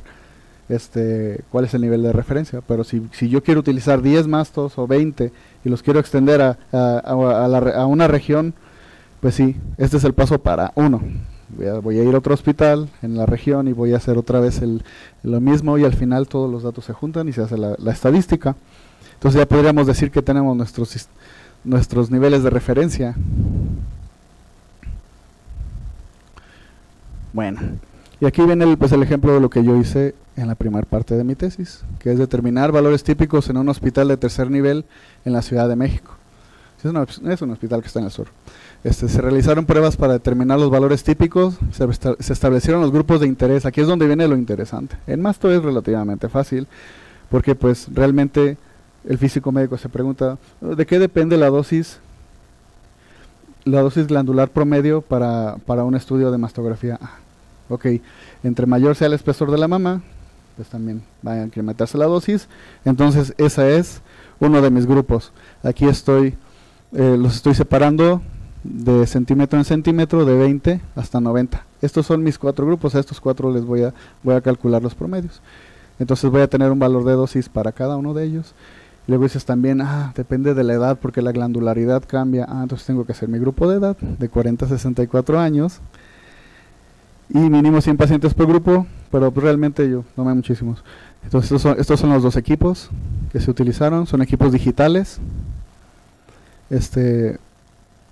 cuál es el nivel de referencia, pero si yo quiero utilizar 10 mastos o 20 y los quiero extender a una región, pues sí, este es el paso para 1. Voy a ir a otro hospital en la región y voy a hacer otra vez lo mismo, y al final todos los datos se juntan y se hace la estadística. Entonces ya podríamos decir que tenemos nuestros niveles de referencia. Bueno, y aquí viene el ejemplo de lo que yo hice en la primera parte de mi tesis, que es determinar valores típicos en un hospital de tercer nivel en la Ciudad de México. Es un hospital que está en el sur. Se realizaron pruebas para determinar los valores típicos, se establecieron los grupos de interés. Aquí es donde viene lo interesante. En masto es relativamente fácil, porque pues realmente el físico médico se pregunta, ¿de qué depende la dosis glandular promedio para un estudio de mastografía? Ok, entre mayor sea el espesor de la mama, pues también va a incrementarse la dosis. Entonces ese es uno de mis grupos. Aquí los estoy separando de centímetro en centímetro, de 20 hasta 90. Estos son mis 4 grupos, a estos 4 les voy a calcular los promedios. entonces voy a tener un valor de dosis para cada uno de ellos. Luego dices también, depende de la edad porque la glandularidad cambia. Entonces tengo que hacer mi grupo de edad, de 40 a 64 años. Y mínimo 100 pacientes por grupo, pero realmente yo tomé muchísimos. Entonces estos son los dos equipos que se utilizaron, son equipos digitales.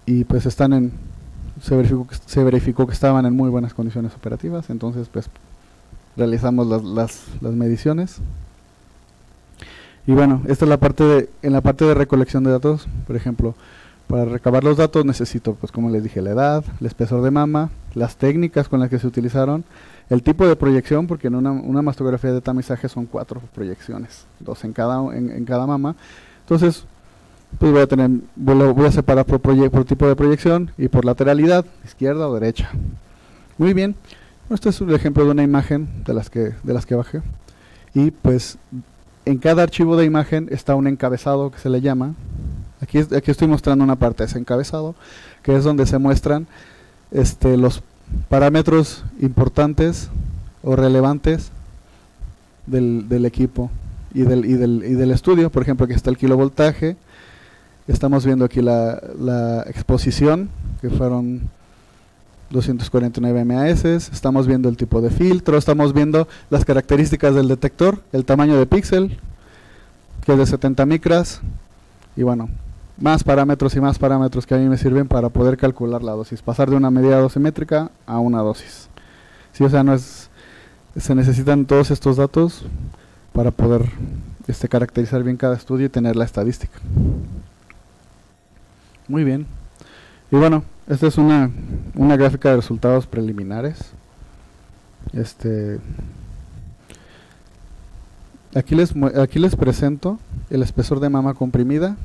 Y pues se verificó que estaban en muy buenas condiciones operativas, entonces pues realizamos las mediciones. Y bueno, esta es en la parte de recolección de datos. Por ejemplo, para recabar los datos necesito, pues como les dije, la edad, el espesor de mama, las técnicas con las que se utilizaron, el tipo de proyección, porque en una mastografía de tamizaje son 4 proyecciones, 2 en cada mama. Entonces, pues voy a separar por tipo de proyección y por lateralidad, izquierda o derecha. Muy bien, este es un ejemplo de una imagen de las que bajé. Y pues en cada archivo de imagen está un encabezado que se le llama. Aquí estoy mostrando una parte de ese encabezado, que es donde se muestran los parámetros importantes o relevantes del equipo y del estudio. Por ejemplo, aquí está el kilovoltaje. Estamos viendo aquí la exposición, que fueron 249 MAS. Estamos viendo el tipo de filtro, estamos viendo las características del detector, el tamaño de píxel, que es de 70 micras, y bueno, más parámetros que a mí me sirven para poder calcular la dosis, pasar de una medida dosimétrica a una dosis. Sí, o sea, se necesitan todos estos datos para poder caracterizar bien cada estudio y tener la estadística. Muy bien. Y bueno, esta es una gráfica de resultados preliminares. Aquí les presento el espesor de mama comprimida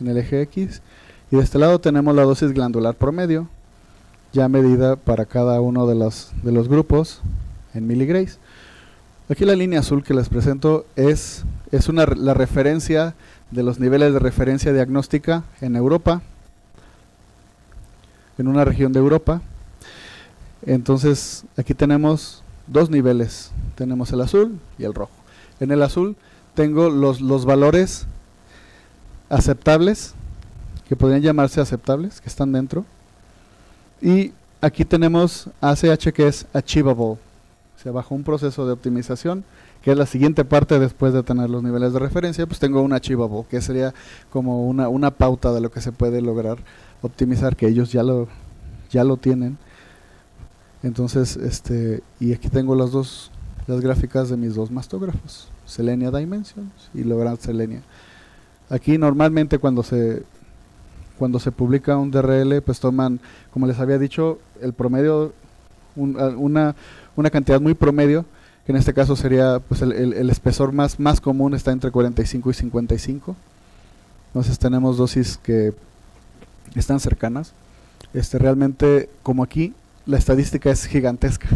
en el eje X, y de este lado tenemos la dosis glandular promedio, ya medida para cada uno de los grupos en miligrays. Aquí la línea azul que les presento es la referencia de los niveles de referencia diagnóstica en Europa, en una región de Europa. Entonces aquí tenemos dos niveles, tenemos el azul y el rojo. En el azul tengo los valores aceptables, que podrían llamarse aceptables, que están dentro, y aquí tenemos ACH, que es achievable, o sea, bajo un proceso de optimización, que es la siguiente parte después de tener los niveles de referencia, pues tengo un achievable, que sería como una pauta de lo que se puede lograr optimizar, que ellos ya lo tienen. Entonces, y aquí tengo las gráficas de mis dos mastógrafos, Selenia Dimensions y Logrand Selenia. Aquí normalmente cuando se publica un DRL, pues toman, como les había dicho, el promedio, una cantidad muy promedio, que en este caso sería pues el espesor más común, está entre 45 y 55. Entonces tenemos dosis que están cercanas. Realmente, como aquí, la estadística es gigantesca.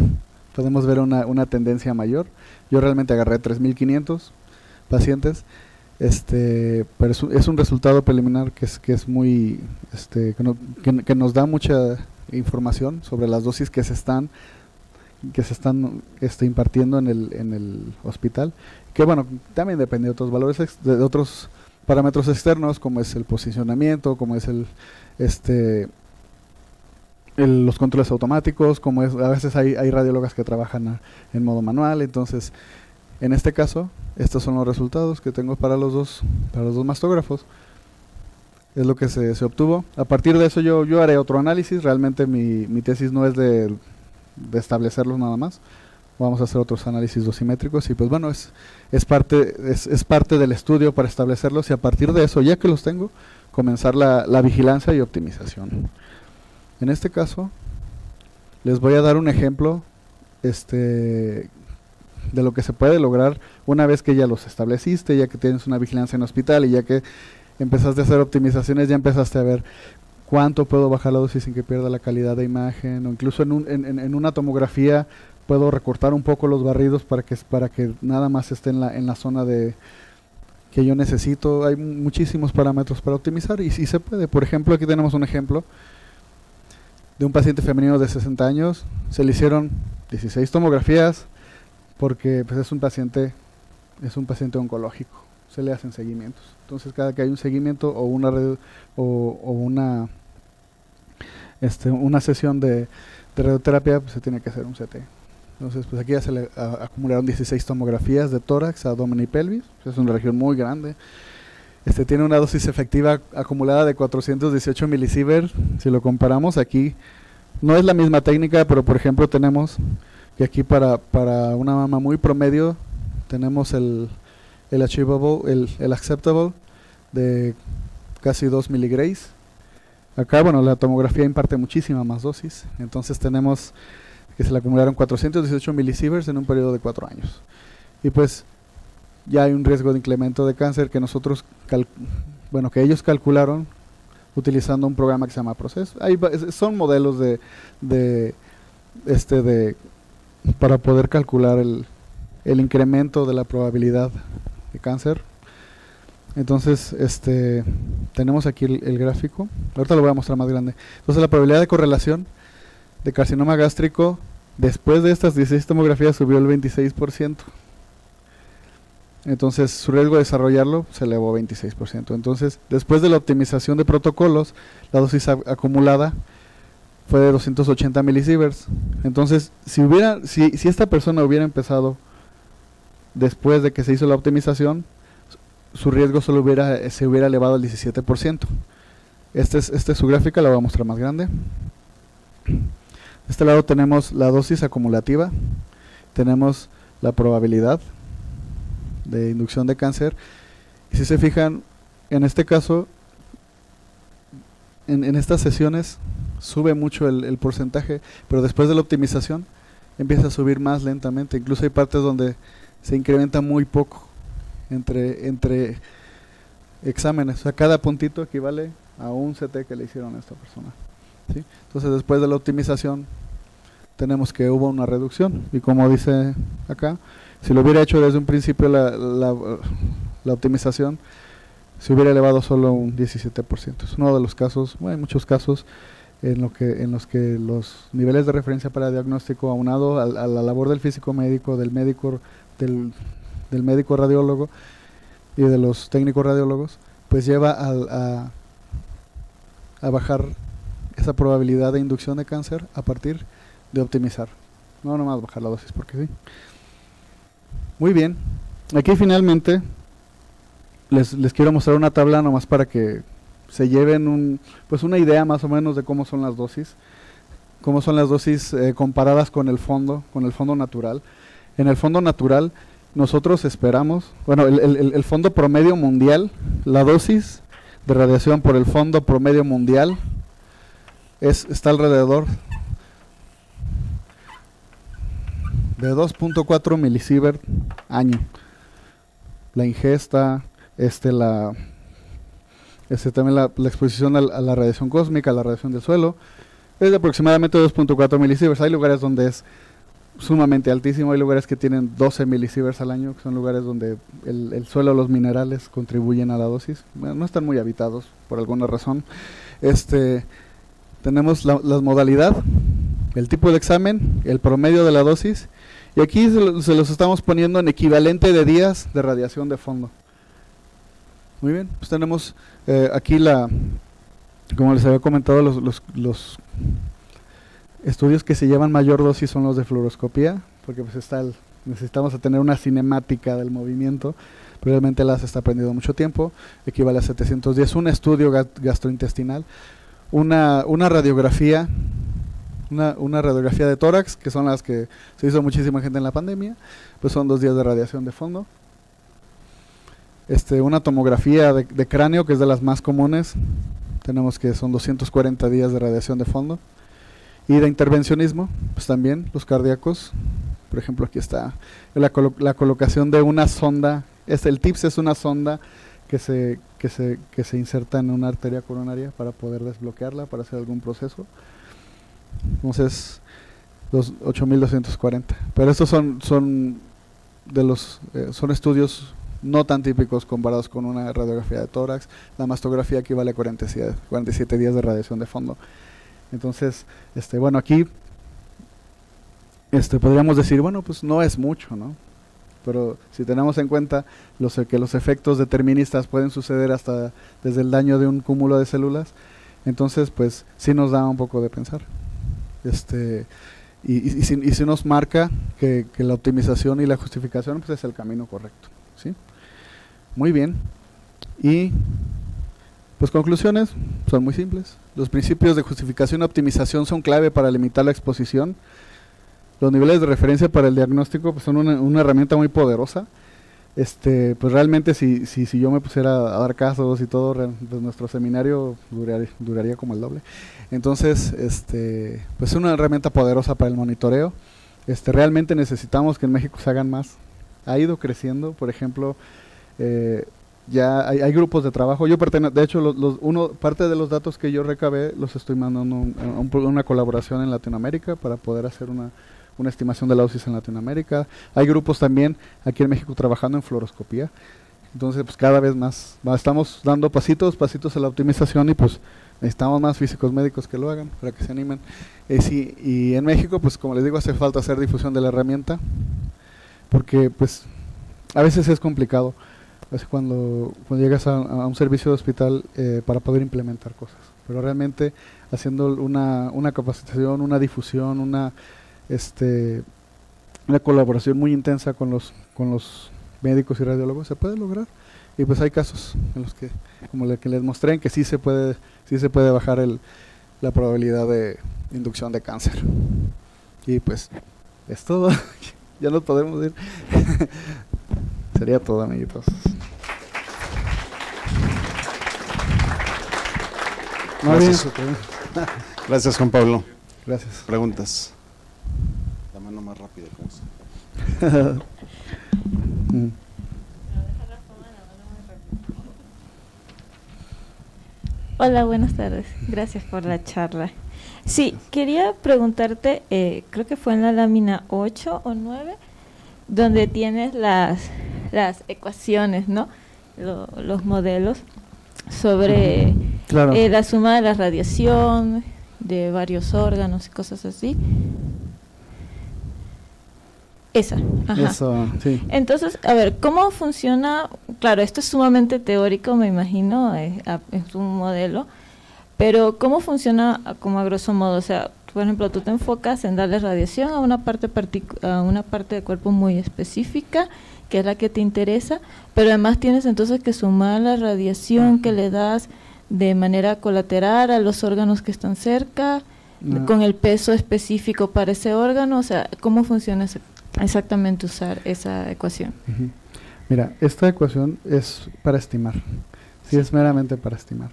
Podemos ver una tendencia mayor. Yo realmente agarré 3.500 pacientes, pero es un resultado preliminar que es muy, que nos da mucha información sobre las dosis que se están impartiendo en el hospital, que bueno, también depende de otros valores, de otros parámetros externos, como es el posicionamiento, como es los controles automáticos, como es, a veces hay radiólogas que trabajan en modo manual. Entonces, en este caso, estos son los resultados que tengo para los dos mastógrafos. Es lo que se obtuvo. A partir de eso yo haré otro análisis. Realmente mi tesis no es de establecerlos nada más. Vamos a hacer otros análisis dosimétricos y pues bueno, es parte del estudio para establecerlos, y a partir de eso, ya que los tengo, comenzar la vigilancia y optimización. En este caso, les voy a dar un ejemplo de lo que se puede lograr una vez que ya los estableciste, ya que tienes una vigilancia en hospital y ya que empezaste a hacer optimizaciones, ya empezaste a ver cuánto puedo bajar la dosis sin que pierda la calidad de imagen, o incluso en una tomografía puedo recortar un poco los barridos para que nada más esté en la zona que yo necesito. Hay muchísimos parámetros para optimizar y sí se puede. Por ejemplo, aquí tenemos un ejemplo de un paciente femenino de 60 años, se le hicieron 16 tomografías, porque pues es un paciente oncológico, se le hacen seguimientos. Entonces cada que hay un seguimiento o una sesión de radioterapia, pues se tiene que hacer un CT. Entonces pues aquí ya se le acumularon 16 tomografías de tórax, abdomen y pelvis, es una región muy grande. Tiene una dosis efectiva acumulada de 418 milisieverts. Si lo comparamos aquí, no es la misma técnica, pero por ejemplo tenemos que aquí para una mama muy promedio tenemos el achievable, el acceptable de casi 2 miligrays. Acá, bueno, la tomografía imparte muchísima más dosis, entonces tenemos que se le acumularon 418 milisieverts en un periodo de 4 años. Y pues ya hay un riesgo de incremento de cáncer que nosotros, que ellos calcularon utilizando un programa que se llama Proceso. Son modelos para poder calcular el incremento de la probabilidad de cáncer. Entonces, tenemos aquí el gráfico. Ahorita lo voy a mostrar más grande. Entonces, la probabilidad de correlación de carcinoma gástrico después de estas 16 tomografías subió el 26%. Entonces, su riesgo de desarrollarlo se elevó 26%. Entonces, después de la optimización de protocolos, la dosis acumulada fue de 280 milisieverts. Entonces, si esta persona hubiera empezado después de que se hizo la optimización, su riesgo se hubiera elevado al 17%. Esta es su gráfica, la voy a mostrar más grande. De este lado tenemos la dosis acumulativa, tenemos la probabilidad de inducción de cáncer, y si se fijan, en este caso, en estas sesiones sube mucho el porcentaje, pero después de la optimización empieza a subir más lentamente. Incluso hay partes donde se incrementa muy poco entre exámenes. O sea, cada puntito equivale a un CT que le hicieron a esta persona, ¿sí? Entonces, después de la optimización tenemos que hubo una reducción, y como dice acá, si lo hubiera hecho desde un principio la optimización, se hubiera elevado solo un 17%. Es uno de los casos, bueno, hay muchos casos en los que los niveles de referencia para diagnóstico, aunado a la labor del físico médico, del médico radiólogo y de los técnicos radiólogos, pues lleva a bajar esa probabilidad de inducción de cáncer a partir de optimizar. No nomás bajar la dosis porque sí. Muy bien, aquí finalmente les quiero mostrar una tabla nomás para que se lleven una idea más o menos de cómo son las dosis comparadas con el fondo natural. En el fondo natural nosotros esperamos, bueno, el fondo promedio mundial, la dosis de radiación por el fondo promedio mundial está alrededor de 2.4 milisievert año. La ingesta, también la exposición a la radiación cósmica, a la radiación del suelo, es de aproximadamente 2.4 milisieverts. Hay lugares donde es sumamente altísimo, hay lugares que tienen 12 milisieverts al año, que son lugares donde el suelo, los minerales contribuyen a la dosis. Bueno, no están muy habitados por alguna razón. Tenemos la modalidad, el tipo de examen, el promedio de la dosis, y aquí se los estamos poniendo en equivalente de días de radiación de fondo. Muy bien, pues tenemos aquí como les había comentado, los estudios que se llevan mayor dosis son los de fluoroscopía, porque pues necesitamos tener una cinemática del movimiento, pero realmente las está aprendiendo mucho tiempo, equivale a 710. Un estudio gastrointestinal, una radiografía, una radiografía de tórax, que son las que se hizo muchísima gente en la pandemia, pues son 2 días de radiación de fondo. Una tomografía de cráneo, que es de las más comunes, tenemos que son 240 días de radiación de fondo. Y de intervencionismo, pues también los cardíacos, por ejemplo aquí está la colocación de una sonda, el TIPS es una sonda que se inserta en una arteria coronaria para poder desbloquearla, para hacer algún proceso. Entonces, los 8.240. Pero estos son estudios no tan típicos comparados con una radiografía de tórax. La mastografía equivale a 47 días de radiación de fondo. Entonces, bueno, aquí podríamos decir, bueno, pues no es mucho, ¿no? Pero si tenemos en cuenta que los efectos deterministas pueden suceder hasta desde el daño de un cúmulo de células, entonces pues sí nos da un poco de pensar. Y sí nos marca que la optimización y la justificación pues es el camino correcto, ¿sí? Muy bien. Y pues conclusiones son muy simples. Los principios de justificación y optimización son clave para limitar la exposición. Los niveles de referencia para el diagnóstico pues son una herramienta muy poderosa. Pues realmente si yo me pusiera a dar casos y todo, pues nuestro seminario duraría como el doble. Entonces, pues es una herramienta poderosa para el monitoreo. Realmente necesitamos que en México se hagan más. Ha ido creciendo, por ejemplo, ya hay grupos de trabajo. De hecho, parte de los datos que yo recabé los estoy mandando a una colaboración en Latinoamérica para poder hacer una estimación de la dosis en Latinoamérica. Hay grupos también aquí en México trabajando en fluoroscopía. Entonces, pues cada vez más estamos dando pasitos a la optimización y pues necesitamos más físicos médicos que lo hagan para que se animen. Y en México, pues como les digo, hace falta hacer difusión de la herramienta porque pues a veces es complicado. A veces cuando llegas a un servicio de hospital para poder implementar cosas. Pero realmente haciendo una capacitación, una difusión, una colaboración muy intensa con los médicos y radiólogos se puede lograr. Y pues hay casos en los que, como el que les mostré, en que sí se puede bajar la probabilidad de inducción de cáncer. Y pues es todo. Ya no podemos ir. Sería todo, amiguitos. Gracias, Juan Pablo. Gracias. Preguntas. La mano más rápida. ¿Cómo Hola, buenas tardes. Gracias por la charla. Sí, quería preguntarte, creo que fue en la lámina 8 o 9, donde tienes las ecuaciones, ¿no? Los modelos sobre claro. La suma de la radiación de varios órganos y cosas así. Esa. Ajá. Eso, sí. Entonces, a ver, ¿cómo funciona? Claro, esto es sumamente teórico, me imagino, es un modelo, pero ¿cómo funciona como a grosso modo? O sea, por ejemplo, tú te enfocas en darle radiación a una parte del cuerpo muy específica, que es la que te interesa, pero además tienes entonces que sumar la radiación que le das de manera colateral a los órganos que están cerca, con el peso específico para ese órgano. O sea, ¿cómo funciona exactamente usar esa ecuación? Mira, esta ecuación es para estimar, sí, es meramente para estimar.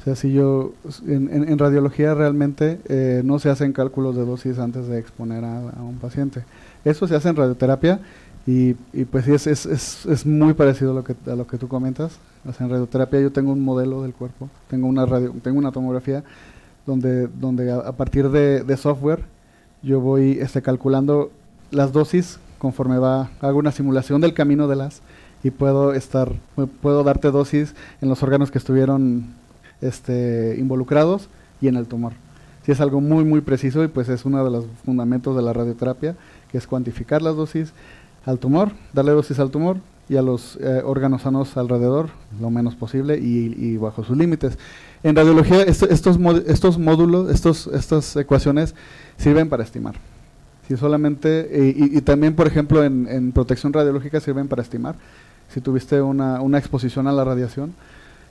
O sea, si yo, en radiología realmente no se hacen cálculos de dosis antes de exponer a un paciente. Eso se hace en radioterapia y pues sí, es muy parecido a lo que tú comentas. O sea, en radioterapia yo tengo un modelo del cuerpo, tengo una tomografía donde a partir de software yo voy calculando las dosis conforme hago una simulación del camino de y puedo darte dosis en los órganos que estuvieron involucrados y en el tumor. Sí, es algo muy muy preciso y pues es uno de los fundamentos de la radioterapia, que es cuantificar las dosis al tumor, darle dosis al tumor y a los órganos sanos alrededor lo menos posible y bajo sus límites. En radiología estos módulos, estas ecuaciones sirven para estimar. Si solamente, y también por ejemplo en protección radiológica sirven para estimar. Si tuviste una exposición a la radiación,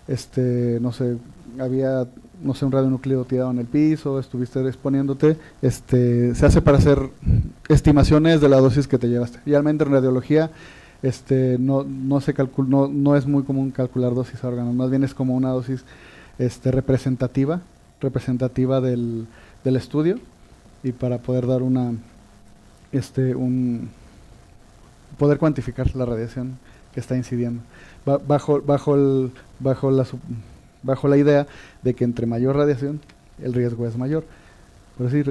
no sé, había un radionuclido tirado en el piso, estuviste exponiéndote, se hace para hacer estimaciones de la dosis que te llevaste. Realmente en radiología no se calcula, no es muy común calcular dosis a órganos, más bien es como una dosis representativa del estudio, y para poder dar poder cuantificar la radiación que está incidiendo bajo la idea de que entre mayor radiación el riesgo es mayor. Pero sí,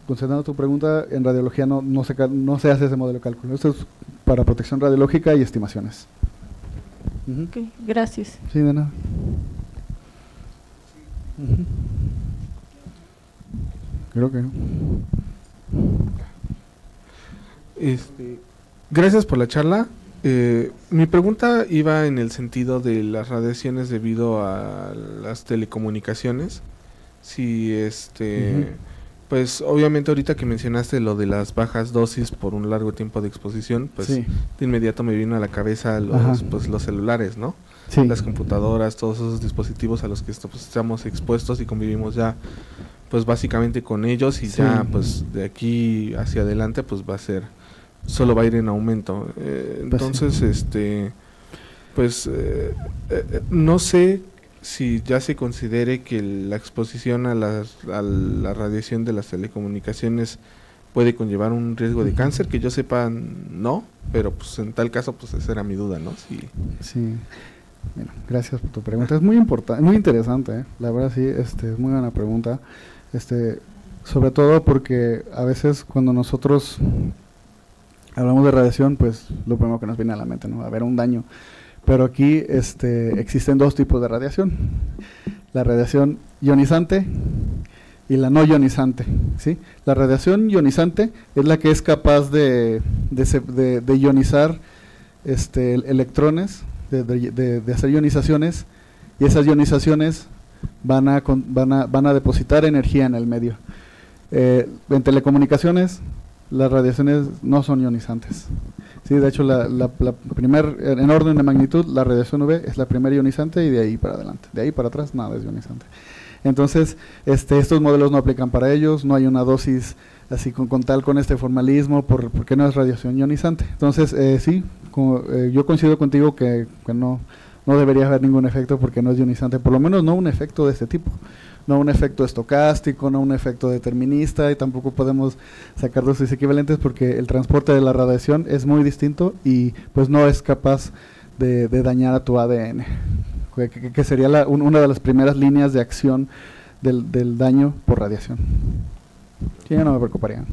considerando tu pregunta, en radiología no se hace ese modelo de cálculo. Esto es para protección radiológica y estimaciones. Okay, gracias. Sí, de nada. Creo que no. Gracias por la charla. Mi pregunta iba en el sentido de las radiaciones debido a las telecomunicaciones. Si pues obviamente ahorita que mencionaste lo de las bajas dosis por un largo tiempo de exposición, pues Sí. de inmediato me vino a la cabeza los celulares, ¿no? Sí. Las computadoras, todos esos dispositivos a los que estamos expuestos y convivimos ya pues básicamente con ellos y Sí. ya pues de aquí hacia adelante pues solo va a ir en aumento. Entonces, pues no sé si ya se considere que la exposición a la radiación de las telecomunicaciones puede conllevar un riesgo de cáncer, que yo sepa no, pero pues en tal caso pues esa era mi duda, ¿no? Sí. Bueno, gracias por tu pregunta. Es muy importante, muy interesante, ¿eh? La verdad sí, es muy buena pregunta. Sobre todo porque a veces cuando nosotros hablamos de radiación, pues lo primero que nos viene a la mente, ¿no? Va a haber un daño. Pero aquí existen dos tipos de radiación. La radiación ionizante y la no ionizante, ¿sí? La radiación ionizante es la que es capaz de ionizar electrones, de hacer ionizaciones, y esas ionizaciones van a depositar energía en el medio. En telecomunicaciones, las radiaciones no son ionizantes. Sí, de hecho, en orden de magnitud, la radiación UV es la primera ionizante y de ahí para adelante. De ahí para atrás, nada es ionizante. Entonces, estos modelos no aplican para ellos, no hay una dosis así con este formalismo, porque no es radiación ionizante. Entonces, sí, yo coincido contigo que no debería haber ningún efecto porque no es ionizante, por lo menos no un efecto de este tipo. No un efecto estocástico, no un efecto determinista, y tampoco podemos sacar dosis equivalentes porque el transporte de la radiación es muy distinto y pues no es capaz de dañar a tu ADN, que sería una de las primeras líneas de acción del daño por radiación. Sí, yo no me preocuparía.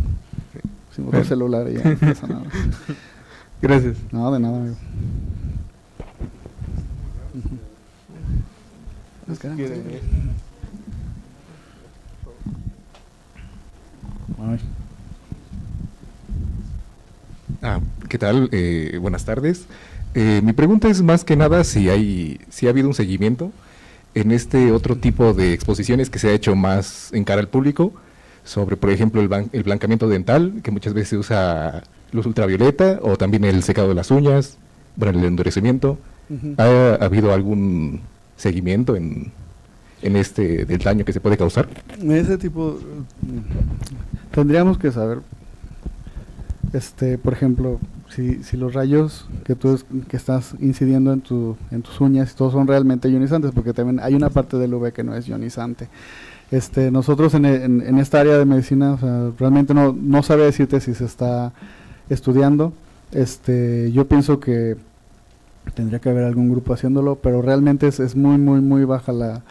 Si me celular y ya no pasa nada. Gracias. No, de nada, amigo. ¿Qué tal? Buenas tardes. Mi pregunta es más que nada si ha habido un seguimiento en este otro tipo de exposiciones que se ha hecho más en cara al público, sobre, por ejemplo, el blancamiento dental, que muchas veces se usa luz ultravioleta, o también el secado de las uñas, bueno, el endurecimiento. ¿Ha habido algún seguimiento en del daño que se puede causar? Ese tipo, tendríamos que saber, por ejemplo, si los rayos que estás incidiendo en tus uñas, todos son realmente ionizantes, porque también hay una parte del UV que no es ionizante. Nosotros en esta área de medicina, o sea, realmente no sabe decirte si se está estudiando. Yo pienso que tendría que haber algún grupo haciéndolo, pero realmente es muy, muy, muy baja la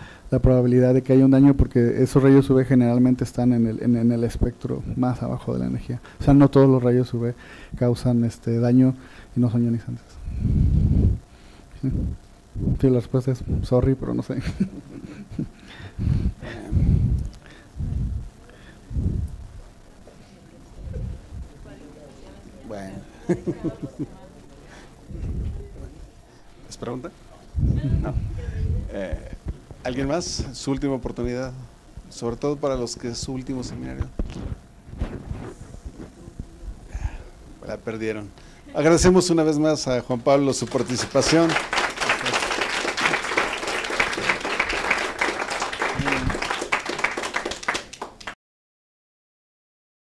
probabilidad de que haya un daño, porque esos rayos UV generalmente están en el espectro más abajo de la energía. O sea, no todos los rayos UV causan daño y no son ionizantes. Sí, la respuesta es sorry, pero no sé. Bueno. ¿Les pregunta? No. ¿Alguien más? Su última oportunidad, sobre todo para los que es su último seminario. La perdieron. Agradecemos una vez más a Juan Pablo su participación.